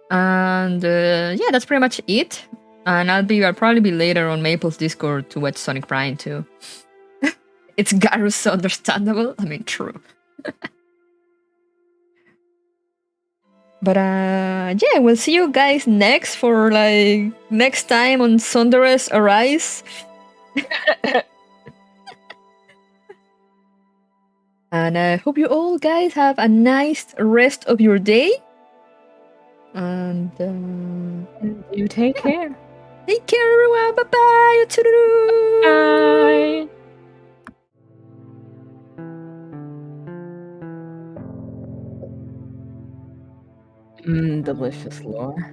And yeah, that's pretty much it. And I'll probably be later on Maple's Discord to watch Sonic Prime too. It's Garus, so understandable. I mean, true. But yeah, we'll see you guys next time on Thunderous Arise. And I hope you all guys have a nice rest of your day. And you take care. Take care, everyone. Bye-bye. Bye. Delicious lore.